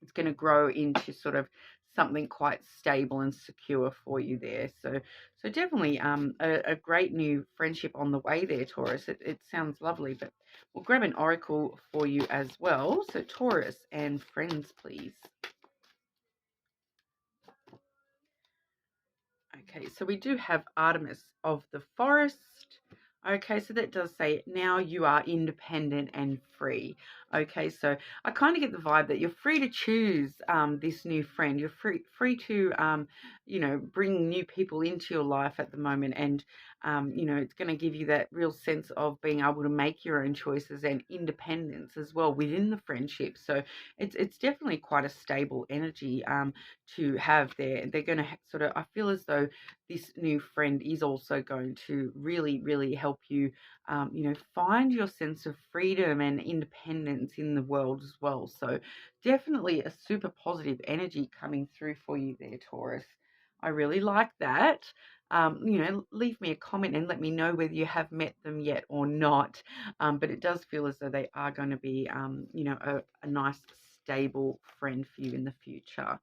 It's going to grow into sort of something quite stable and secure for you there. So definitely a great new friendship on the way there, Taurus. It sounds lovely, but we'll grab an oracle for you as well. So Taurus and friends, please. Okay, so we do have Artemis of the Forest. Okay, so that does say now you are independent and free. Okay, so I kind of get the vibe that you're free to choose this new friend. You're free to bring new people into your life at the moment, and it's going to give you that real sense of being able to make your own choices and independence as well within the friendship. So it's definitely quite a stable energy to have there. They're going to sort of, I feel as though this new friend is also going to really, really help you, find your sense of freedom and independence in the world as well. So definitely a super positive energy coming through for you there, Taurus. I really like that. Leave me a comment and let me know whether you have met them yet or not. But it does feel as though they are going to be, a nice, stable friend for you in the future.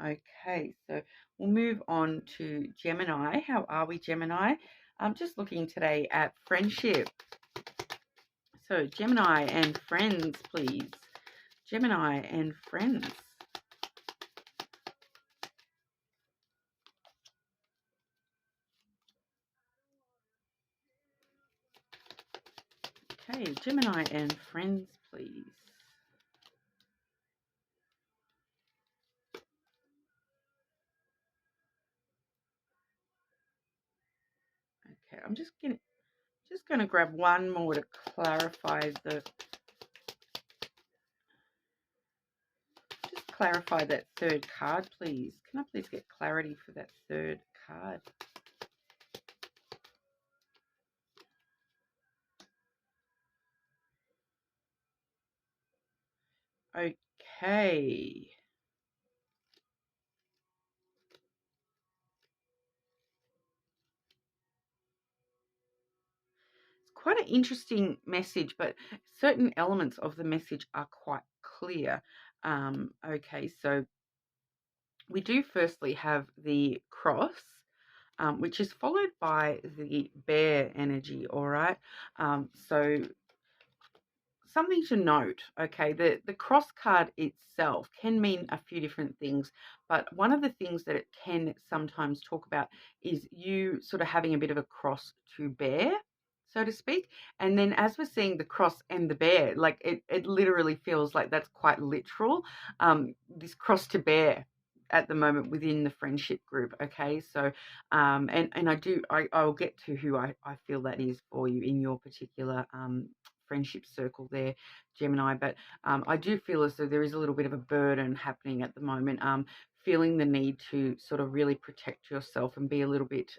Okay, so we'll move on to Gemini. How are we, Gemini? I'm just looking today at friendship. So Gemini and friends, please. Gemini and friends. Okay, Gemini and friends, please. Okay, I'm just gonna grab one more to clarify that third card, please. Can I please get clarity for that third card? Okay. Quite an interesting message, but certain elements of the message are quite clear. Okay, so we do firstly have the cross, which is followed by the bear energy, all right? So something to note, okay, the cross card itself can mean a few different things, but one of the things that it can sometimes talk about is you sort of having a bit of a cross to bear, so to speak. And then as we're seeing the cross and the bear, like it literally feels like that's quite literal, this cross to bear at the moment within the friendship group. Okay, so I'll get to who I feel that is for you in your particular friendship circle there, Gemini. But I do feel as though there is a little bit of a burden happening at the moment, feeling the need to sort of really protect yourself and be a little bit,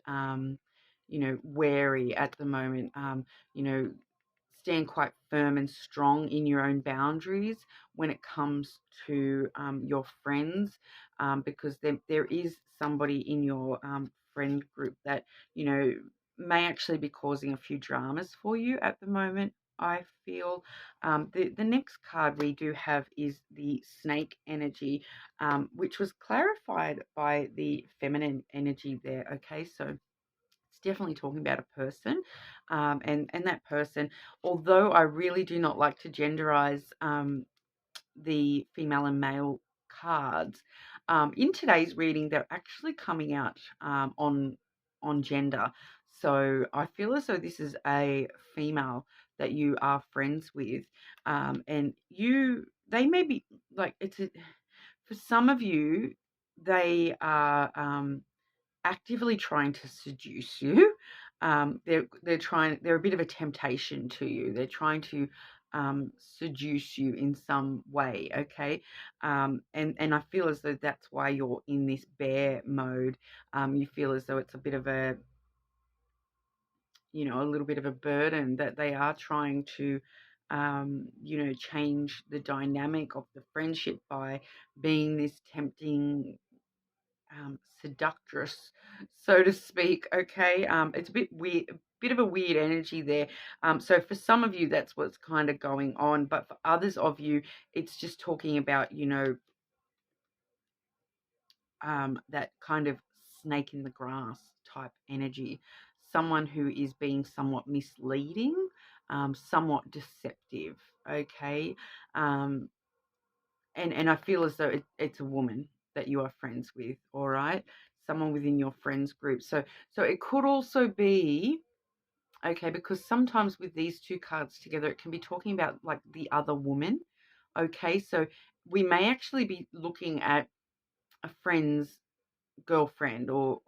wary at the moment. Stand quite firm and strong in your own boundaries when it comes to your friends, because there is somebody in your friend group that, may actually be causing a few dramas for you at the moment. I feel the next card we do have is the snake energy, which was clarified by the feminine energy there. Okay, so it's definitely talking about a person, and that person, although I really do not like to genderize the female and male cards, in today's reading they're actually coming out on gender. So I feel as though this is a female that you are friends with, and they may be like, for some of you they are actively trying to seduce you. They're they're a bit of a temptation to you. They're trying to seduce you in some way, okay? And I feel as though that's why you're in this bear mode. You feel as though it's a bit of a, a little bit of a burden, that they are trying to, change the dynamic of the friendship by being this tempting, seductress, so to speak. Okay, it's a bit weird, a bit of a weird energy there. So for some of you, that's what's kind of going on, but for others of you, it's just talking about, that kind of snake in the grass type energy. Someone who is being somewhat misleading, somewhat deceptive. Okay, and I feel as though it's a woman that you are friends with. All right, someone within your friends group. So it could also be, okay, because sometimes with these two cards together, it can be talking about like the other woman. Okay, so we may actually be looking at a friend's girlfriend, or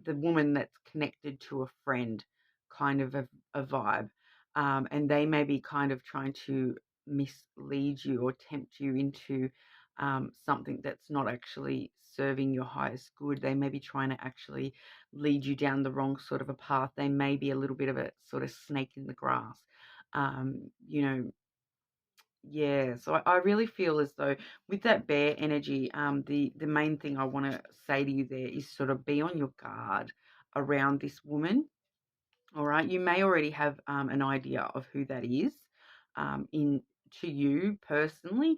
the woman that's connected to a friend, kind of a vibe. And they may be kind of trying to mislead you or tempt you into something that's not actually serving your highest good. They may be trying to actually lead you down the wrong sort of a path. They may be a little bit of a sort of snake in the grass. Um, you know, yeah, so I really feel as though with that bear energy, the main thing I want to say to you there is sort of be on your guard around this woman. All right, you may already have an idea of who that is, in to you personally,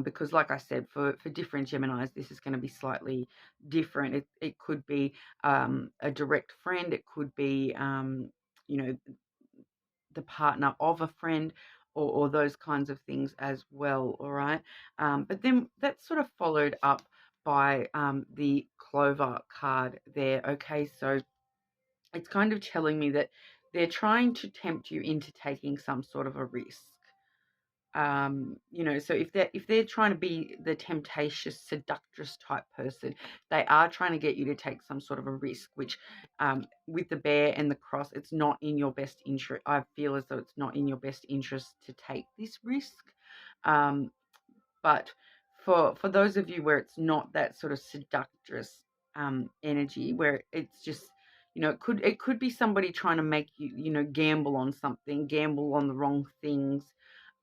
because like I said, for different Geminis, this is going to be slightly different. It could be a direct friend. It could be you know the partner of a friend, or those kinds of things as well. All right. But then that's sort of followed up by the Clover card there. Okay. So it's kind of telling me that they're trying to tempt you into taking some sort of a risk. So if they're trying to be the temptatious seductress type person, they are trying to get you to take some sort of a risk, which with the bear and the cross, it's not in your best interest. I feel as though it's not in your best interest to take this risk. um, but for those of you where it's not that sort of seductress energy, where it's just, it could be somebody trying to make you, gamble on something, gamble on the wrong things.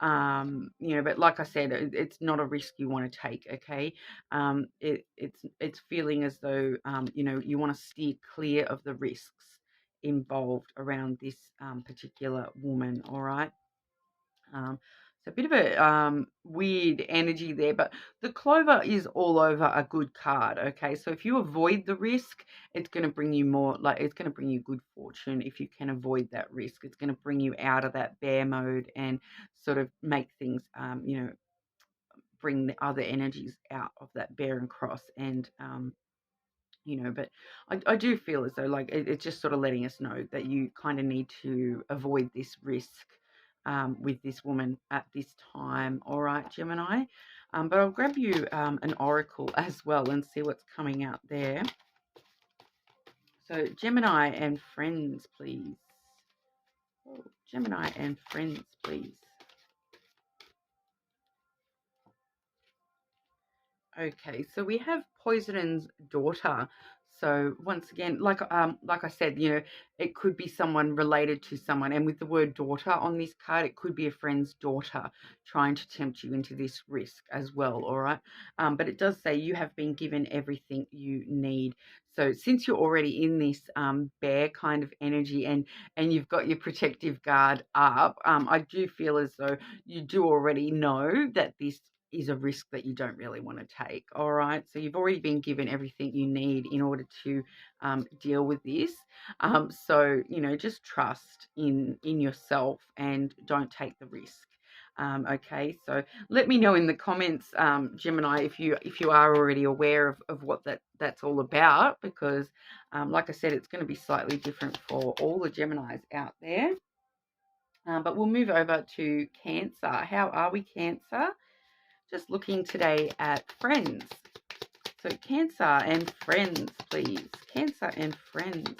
But like I said, it's not a risk you want to take. Okay. It's feeling as though you want to steer clear of the risks involved around this particular woman. All right. So a bit of a weird energy there, but the Clover is all over a good card. Okay, so if you avoid the risk, it's going to bring you more, like it's going to bring you good fortune. If you can avoid that risk, it's going to bring you out of that bear mode and sort of make things, bring the other energies out of that bear and cross. And but I do feel as though like it's just sort of letting us know that you kind of need to avoid this risk with this woman at this time. All right, Gemini. But I'll grab you an oracle as well and see what's coming out there. So Gemini and friends, please. Oh, Gemini and friends, please. Okay, so we have Poison's daughter. So once again, like I said, it could be someone related to someone, and with the word daughter on this card, it could be a friend's daughter trying to tempt you into this risk as well. All right, but it does say you have been given everything you need. So since you're already in this bear kind of energy, and you've got your protective guard up, I do feel as though you do already know that this is a risk that you don't really want to take. All right, so you've already been given everything you need in order to deal with this. So just trust in yourself and don't take the risk. Okay, so let me know in the comments, Gemini, if you are already aware of what that's all about, because like I said, it's going to be slightly different for all the Geminis out there. But we'll move over to Cancer. How are we, Cancer? Just looking today at friends. So Cancer and friends, please. Cancer and friends.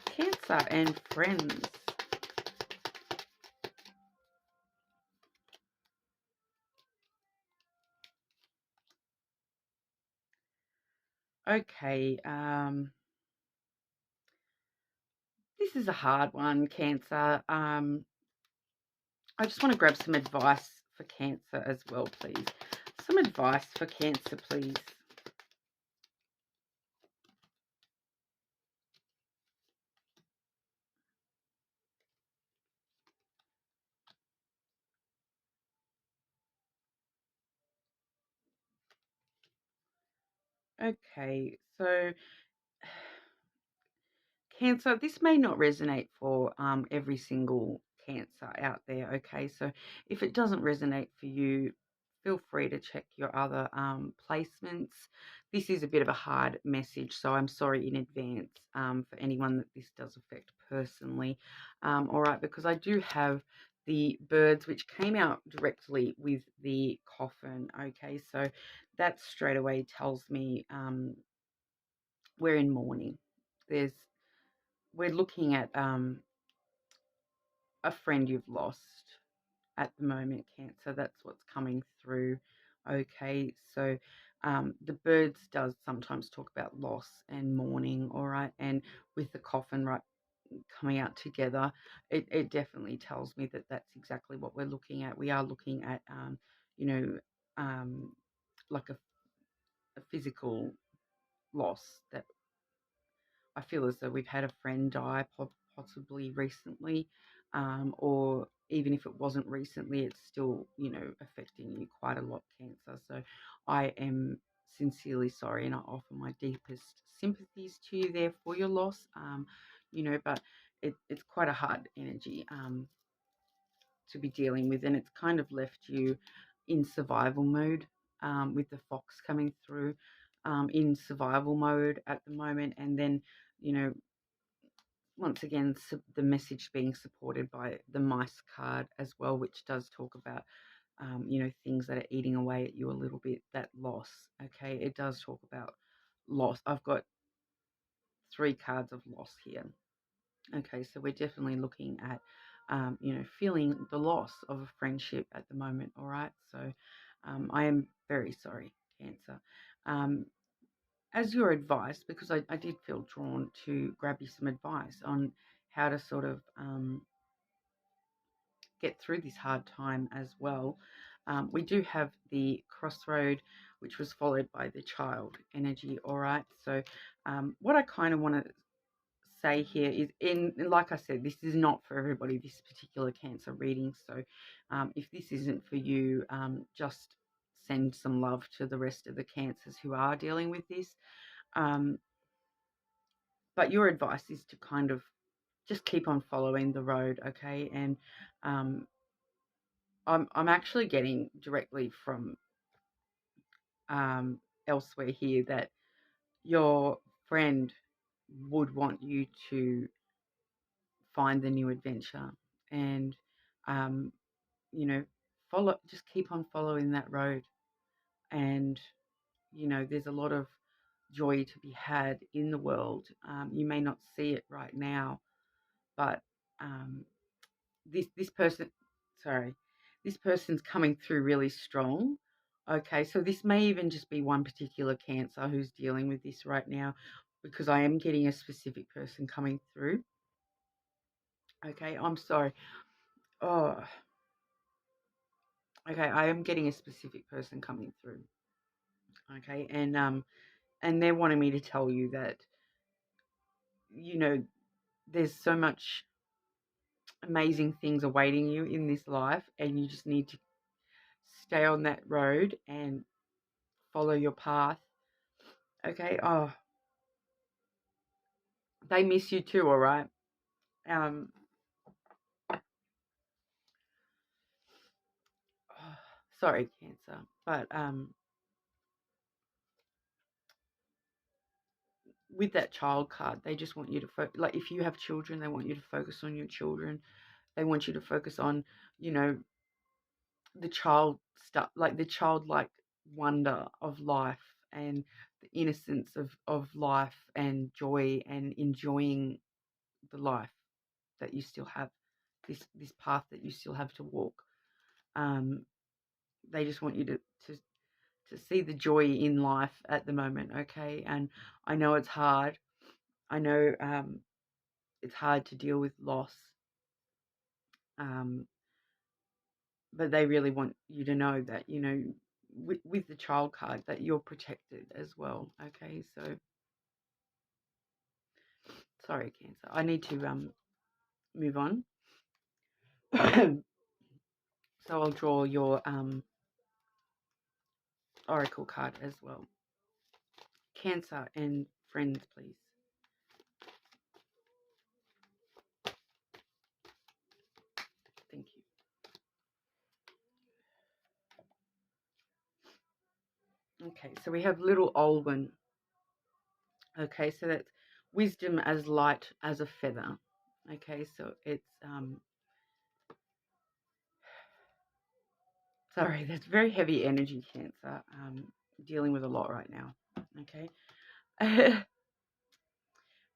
Cancer and friends. Okay, this is a hard one, Cancer. I just want to grab some advice for Cancer as well, please. Some advice for Cancer, please. Okay, so Cancer, this may not resonate for every single Cancer out there, okay? So if it doesn't resonate for you, feel free to check your other placements. This is a bit of a hard message, so I'm sorry in advance for anyone that this does affect personally. All right, because I do have the birds which came out directly with the coffin, okay? So that straight away tells me we're in mourning. We're looking at a friend you've lost at the moment, Cancer. That's what's coming through. Okay, so the birds does sometimes talk about loss and mourning, all right, and with the coffin right coming out together, it definitely tells me that that's exactly what we're looking at. We are looking at you know like a physical loss that I feel as though we've had a friend die possibly recently, or even if it wasn't recently, it's still, affecting you quite a lot, Cancer. So I am sincerely sorry, and I offer my deepest sympathies to you there for your loss, but it's quite a hard energy to be dealing with, and it's kind of left you in survival mode with the fox coming through in survival mode at the moment, and then you know once again the message being supported by the mice card as well, which does talk about things that are eating away at you a little bit, that loss. Okay, it does talk about loss. I've got 3 cards of loss here. Okay, so we're definitely looking at, feeling the loss of a friendship at the moment. All right, so I am very sorry, Cancer. As your advice, because I did feel drawn to grab you some advice on how to sort of get through this hard time as well. We do have the crossroad, which was followed by the child energy. All right, so what I kind of want to say here is, like I said, this is not for everybody, this particular Cancer reading. So if this isn't for you, just send some love to the rest of the Cancers who are dealing with this. But your advice is to kind of just keep on following the road, okay? And I'm actually getting directly from elsewhere here that your friend would want you to find the new adventure, and you know just keep on following that road, and there's a lot of joy to be had in the world. You may not see it right now, but this person, sorry, this person's coming through really strong. Okay, so this may even just be one particular Cancer who's dealing with this right now, because I am getting a specific person coming through. Okay, I'm sorry. Oh, okay, I am getting a specific person coming through. Okay, and they're wanting me to tell you that there's so much amazing things awaiting you in this life, and you just need to stay on that road and follow your path. Okay. Oh, they miss you too. All right. Um. Sorry, Cancer, but with that child card, they just want you to like, if you have children, they want you to focus on your children. They want you to focus on, you know, the child stuff, like the childlike wonder of life and the innocence of life and joy and enjoying the life that you still have, this path that you still have to walk. Um, they just want you to see the joy in life at the moment, okay? And I know it's hard. I know it's hard to deal with loss, but they really want you to know that, you know, with the child card, that you're protected as well, okay? So, sorry, Cancer. I need to move on. So I'll draw your oracle card as well. Cancer and friends, please. Thank you. Okay, so we have little Olwen. Okay, so that's wisdom as light as a feather. Okay, so it's sorry, that's very heavy energy, Cancer. Dealing with a lot right now. Okay.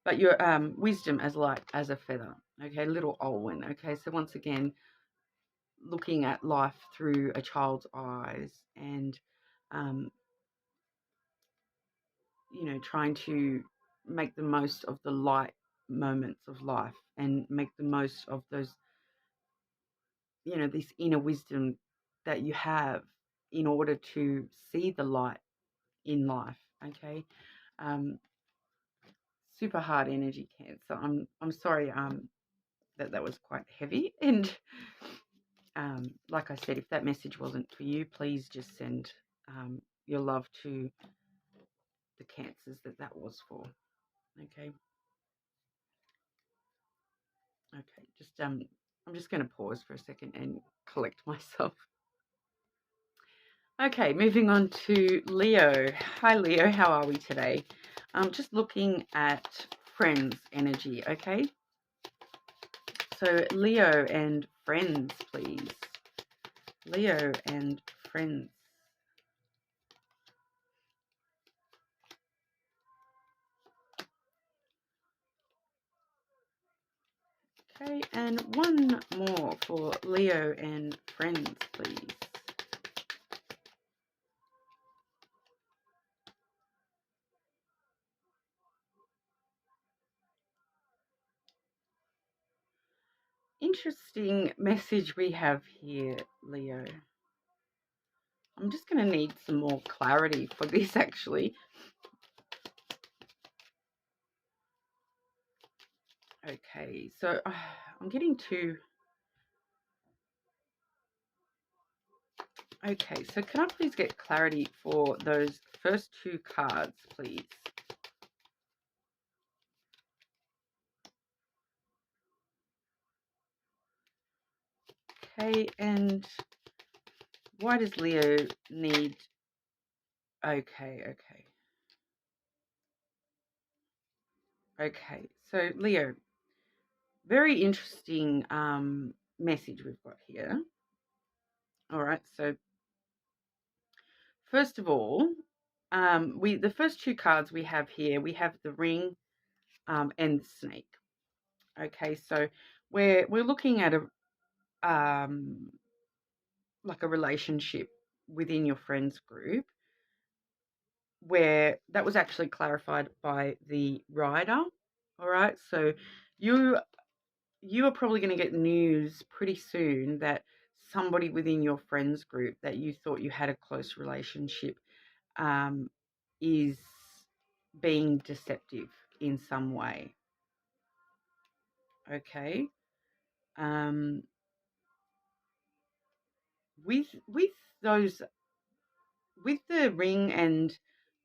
But your wisdom as light as a feather. Okay, little Olwen. Okay, so once again, looking at life through a child's eyes and you know, trying to make the most of the light moments of life and make the most of those, you know, this inner wisdom that you have in order to see the light in life. Okay. um Super hard energy, Cancer. I'm sorry that was quite heavy, and like I said, if that message wasn't for you, please just send your love to the Cancers that was for. Okay. Okay, just I'm just going to pause for a second and collect myself. Okay, moving on to Leo. Hi, Leo. How are we today? I'm just looking at friends energy. Okay, so Leo and friends, please. Leo and friends. Okay, and one more for Leo and friends, please. Interesting message we have here, Leo. I'm just going to need some more clarity for this, actually. Okay, so I'm getting to... Okay, so can I please get clarity for those first two cards, please? Okay, and why does Leo need... Okay. Okay, so Leo, very interesting message we've got here. All right, so first of all, the first two cards we have here, we have the ring and the snake. Okay, so we're looking at a like a relationship within your friends group, where that was actually clarified by the rider. All right, so you are probably going to get news pretty soon that somebody within your friends group that you thought you had a close relationship is being deceptive in some way. Okay. With those, with the ring and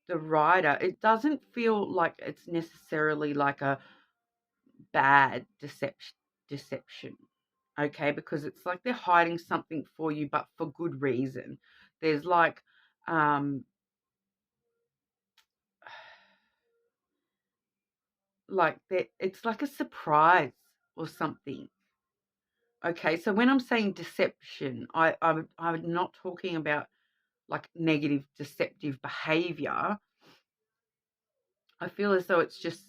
the rider, it doesn't feel like it's necessarily like a bad deception. Okay, because it's like they're hiding something for you, but for good reason. There's like it's like a surprise or something. Okay, so when I'm saying deception, I'm not talking about like negative deceptive behavior. I feel as though it's just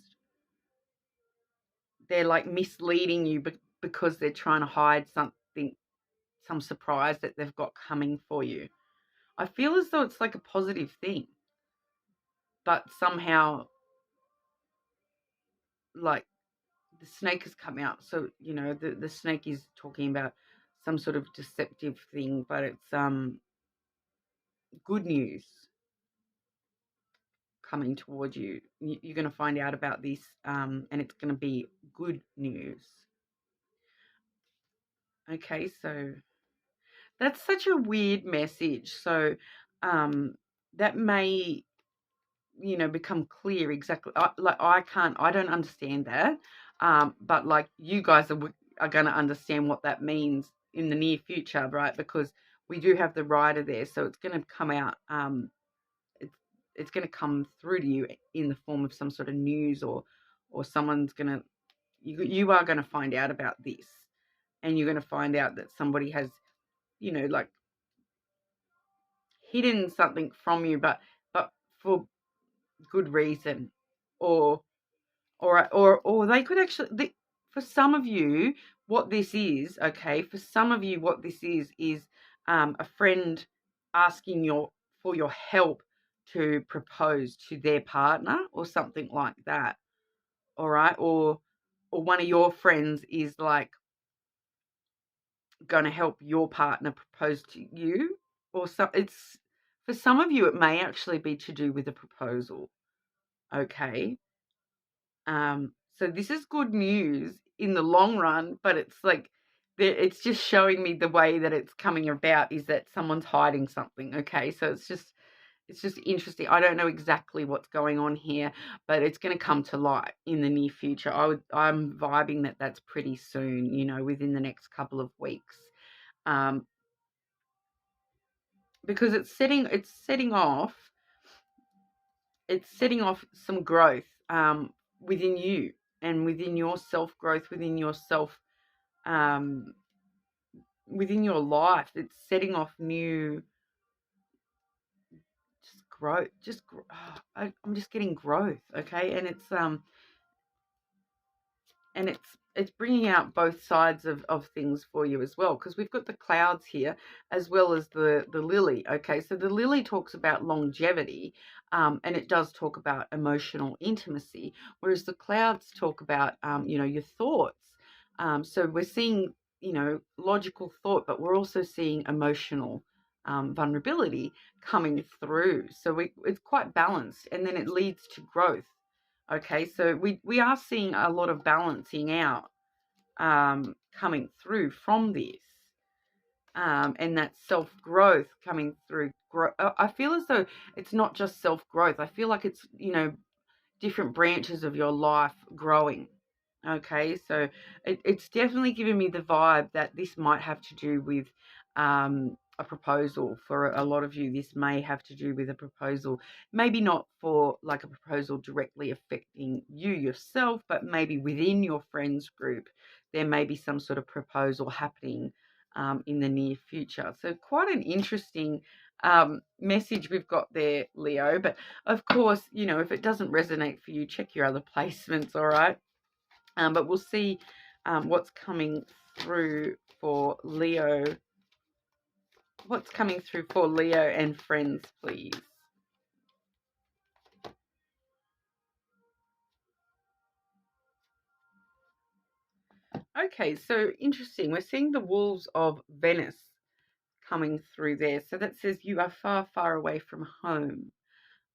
they're like misleading you because they're trying to hide something, some surprise that they've got coming for you. I feel as though it's like a positive thing, but somehow like the snake has come out. So, you know, the snake is talking about some sort of deceptive thing, but it's good news coming towards you. You're going to find out about this, and it's going to be good news. Okay, so that's such a weird message. So that may, you know, become clear exactly. I don't understand that, but like you guys are going to understand what that means in the near future, right? Because we do have the rider there, so it's going to come out. It's going to come through to you in the form of some sort of news, or someone's going to you are going to find out about this, and you're going to find out that somebody has, you know, like hidden something from you, but for good reason, or they could actually, for some of you, what this is, okay, for some of you, what this is a friend asking for your help to propose to their partner or something like that, all right, or one of your friends is like going to help your partner propose to you, or so. It's for some of you, it may actually be to do with a proposal, okay. So this is good news in the long run, but it's like it's just showing me the way that it's coming about is that someone's hiding something. Okay, so it's just interesting. I don't know exactly what's going on here, but it's going to come to light in the near future. I'm vibing that that's pretty soon. You know, within the next couple of weeks, because it's setting off some growth within you and within your self growth, within yourself, within your life. It's setting off new just growth. I'm just getting growth, okay, and it's bringing out both sides of things for you as well, because we've got the clouds here as well as the lily. Okay, so the lily talks about longevity, and it does talk about emotional intimacy, whereas the clouds talk about you know, your thoughts. So we're seeing, you know, logical thought, but we're also seeing emotional vulnerability coming through. So it's quite balanced, and then it leads to growth. Okay, so we are seeing a lot of balancing out coming through from this, and that self-growth coming through. I feel as though it's not just self-growth. I feel like it's, you know, different branches of your life growing. Okay, so it's definitely giving me the vibe that this might have to do with a proposal. For a lot of you, this may have to do with a proposal. Maybe not for like a proposal directly affecting you yourself, but maybe within your friends group, there may be some sort of proposal happening in the near future. So quite an interesting message we've got there, Leo. But of course, you know, if it doesn't resonate for you, check your other placements, all right? But we'll see what's coming through for Leo. What's coming through for Leo and friends, please? Okay, so interesting. We're seeing the wolves of Venice coming through there. So that says you are far, far away from home.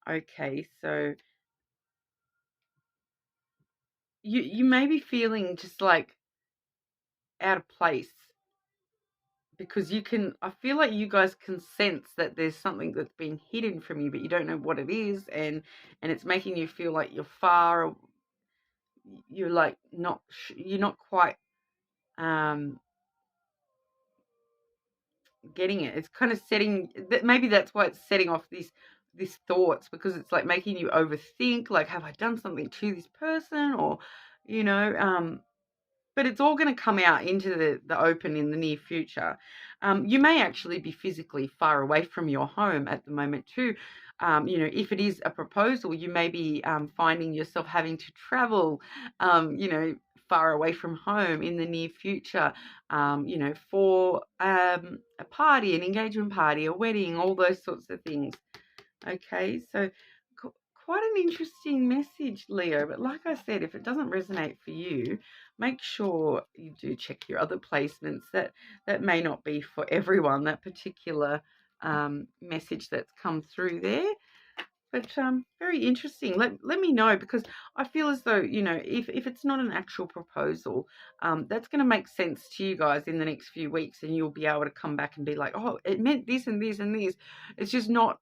Okay, so you may be feeling just like out of place, because I feel like you guys can sense that there's something that's being hidden from you, but you don't know what it is, and it's making you feel like you're far, you're like you're not quite getting it. It's kind of setting that, maybe that's why it's setting off these thoughts, because it's like making you overthink, like, have I done something to this person, or, you know, but it's all going to come out into the open in the near future. You may actually be physically far away from your home at the moment too. If it is a proposal, you may be finding yourself having to travel, far away from home in the near future, for a party, an engagement party, a wedding, all those sorts of things. Okay, so quite an interesting message, Leo. But like I said, if it doesn't resonate for you, make sure you do check your other placements. That may not be for everyone, that particular message that's come through there. But very interesting. Let me know, because I feel as though, if it's not an actual proposal, that's going to make sense to you guys in the next few weeks, and you'll be able to come back and be like, oh, it meant this and this and this. It's just not,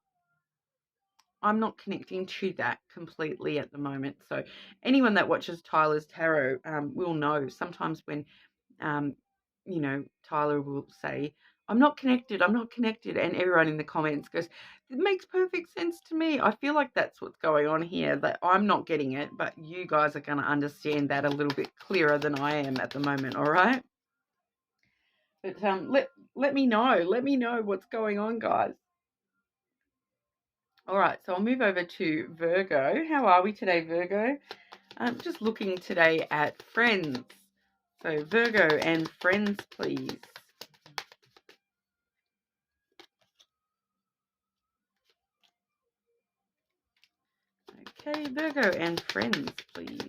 I'm not connecting to that completely at the moment. So anyone that watches Tyler's tarot will know sometimes when, Tyler will say, I'm not connected, and everyone in the comments goes, it makes perfect sense to me. I feel like that's what's going on here, that I'm not getting it, but you guys are going to understand that a little bit clearer than I am at the moment, all right? But let me know what's going on, guys. All right, so I'll move over to Virgo. How are we today, Virgo? I'm just looking today at friends. So Virgo and friends, please. Okay, Virgo and friends, please.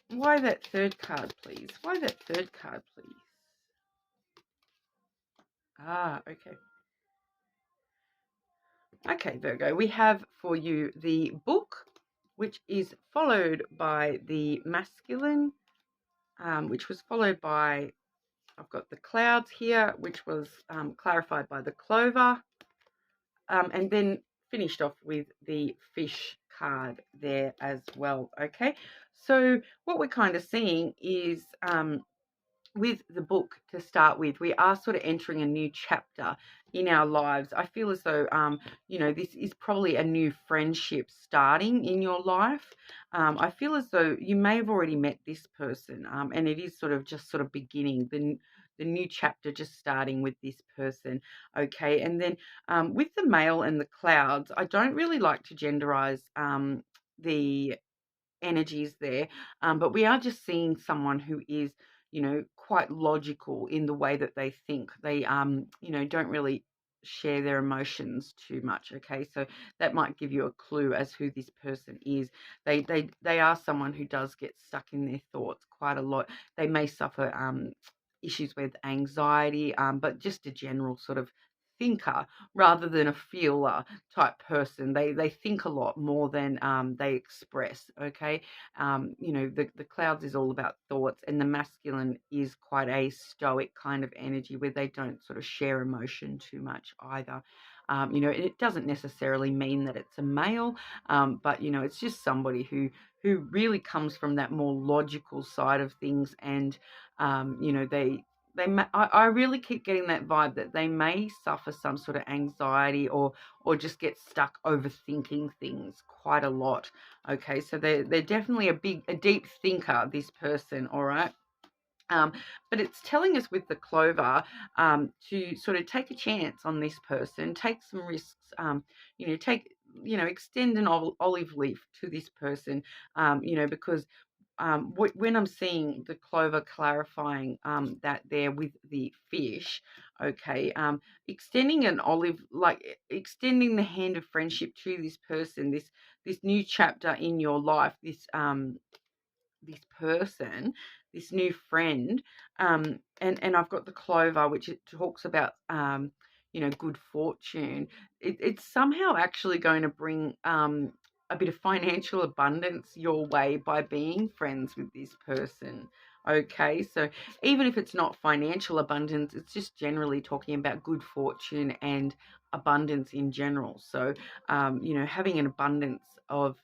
Why that third card, please? Why that third card, please? Okay. Okay, Virgo, we have for you the book, which is followed by the masculine, which was followed by, I've got the clouds here, which was clarified by the clover, and then finished off with the fish card there as well. Okay, so what we're kind of seeing is with the book, to start with, we are sort of entering a new chapter in our lives. I feel as though, this is probably a new friendship starting in your life. I feel as though you may have already met this person, and it is just beginning the new chapter, just starting with this person. Okay, and then with the male and the clouds, I don't really like to genderize the energies there, but we are just seeing someone who is, quite logical in the way that they think. They don't really share their emotions too much. Okay, so that might give you a clue as who this person is. They are someone who does get stuck in their thoughts quite a lot. They may suffer issues with anxiety, but just a general sort of thinker rather than a feeler type person. They think a lot more than they express. Okay, the clouds is all about thoughts, and the masculine is quite a stoic kind of energy where they don't sort of share emotion too much either. It doesn't necessarily mean that it's a male, but it's just somebody who really comes from that more logical side of things, and I really keep getting that vibe that they may suffer some sort of anxiety, or just get stuck overthinking things quite a lot. Okay, so they're definitely a deep thinker, this person. All right. But it's telling us with the clover to sort of take a chance on this person, take some risks, extend an olive leaf to this person, because when I'm seeing the clover clarifying that there with the fish, okay, extending an olive, like extending the hand of friendship to this person, this new chapter in your life, this person, this new friend, and I've got the clover, which it talks about, good fortune. It's somehow actually going to bring a bit of financial abundance your way by being friends with this person. Okay, so even if it's not financial abundance, it's just generally talking about good fortune and abundance in general. So, having an abundance of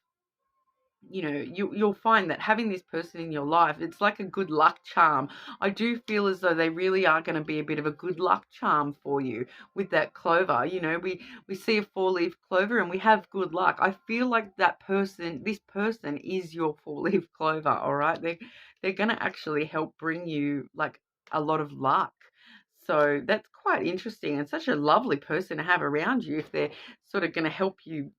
you know, you'll find that having this person in your life, it's like a good luck charm. I do feel as though they really are going to be a bit of a good luck charm for you with that clover. You know, we see a four-leaf clover and we have good luck. I feel like this person is your four-leaf clover, all right? They're going to actually help bring you like a lot of luck. So that's quite interesting and such a lovely person to have around you if they're sort of going to help you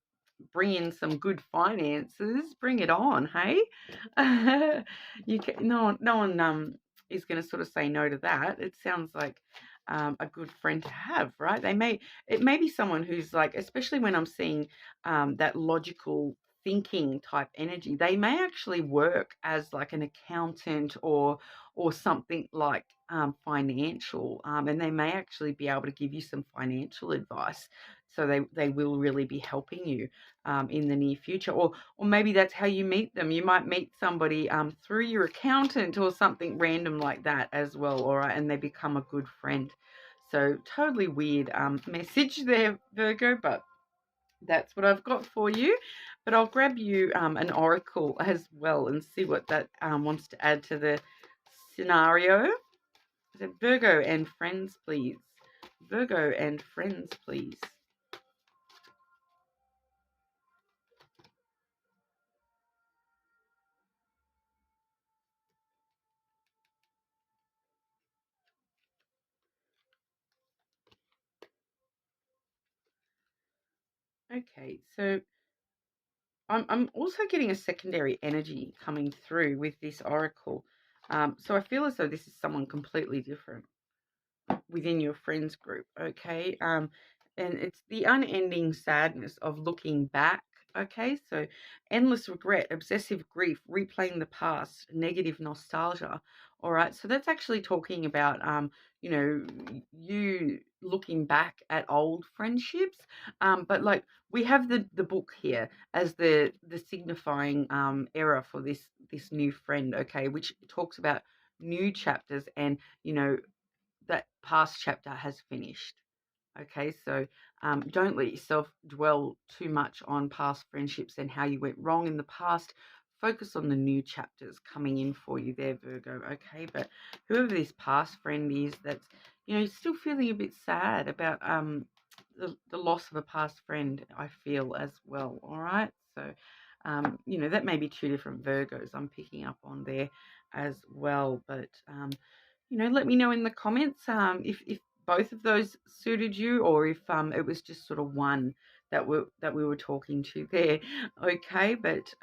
bring in some good finances. Bring it on, hey? No one is going to sort of say no to that. It sounds like a good friend to have, right? It may be someone who's like, especially when I'm seeing that logical thinking type energy, they may actually work as like an accountant or something like financial, and they may actually be able to give you some financial advice. So they will really be helping you in the near future, or maybe that's how you meet them. You might meet somebody through your accountant or something random like that as well, all right, and they become a good friend. So totally weird message there, Virgo, but that's what I've got for you. But I'll grab you an oracle as well and see what that wants to add to the scenario. So Virgo and friends, please. Virgo and friends, please. Okay, so I'm also getting a secondary energy coming through with this oracle. So I feel as though this is someone completely different within your friends group, okay? And it's the unending sadness of looking back, okay? So endless regret, obsessive grief, replaying the past, negative nostalgia, all right? So that's actually talking about, you know, you looking back at old friendships, but like we have the book here as the signifying era for this new friend, okay, which talks about new chapters and you know that past chapter has finished. Okay, so don't let yourself dwell too much on past friendships and how you went wrong in the past. Focus on the new chapters coming in for you there, Virgo. Okay, but whoever this past friend is that's, you know, still feeling a bit sad about the loss of a past friend, I feel as well. All right, so you know, that may be two different Virgos I'm picking up on there as well, but you know, let me know in the comments if both of those suited you or if it was just sort of one that we were talking to there. Okay, but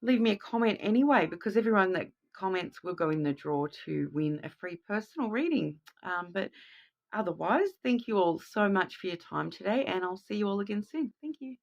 leave me a comment anyway because everyone that comments will go in the draw to win a free personal reading. But otherwise, thank you all so much for your time today and I'll see you all again soon. Thank you.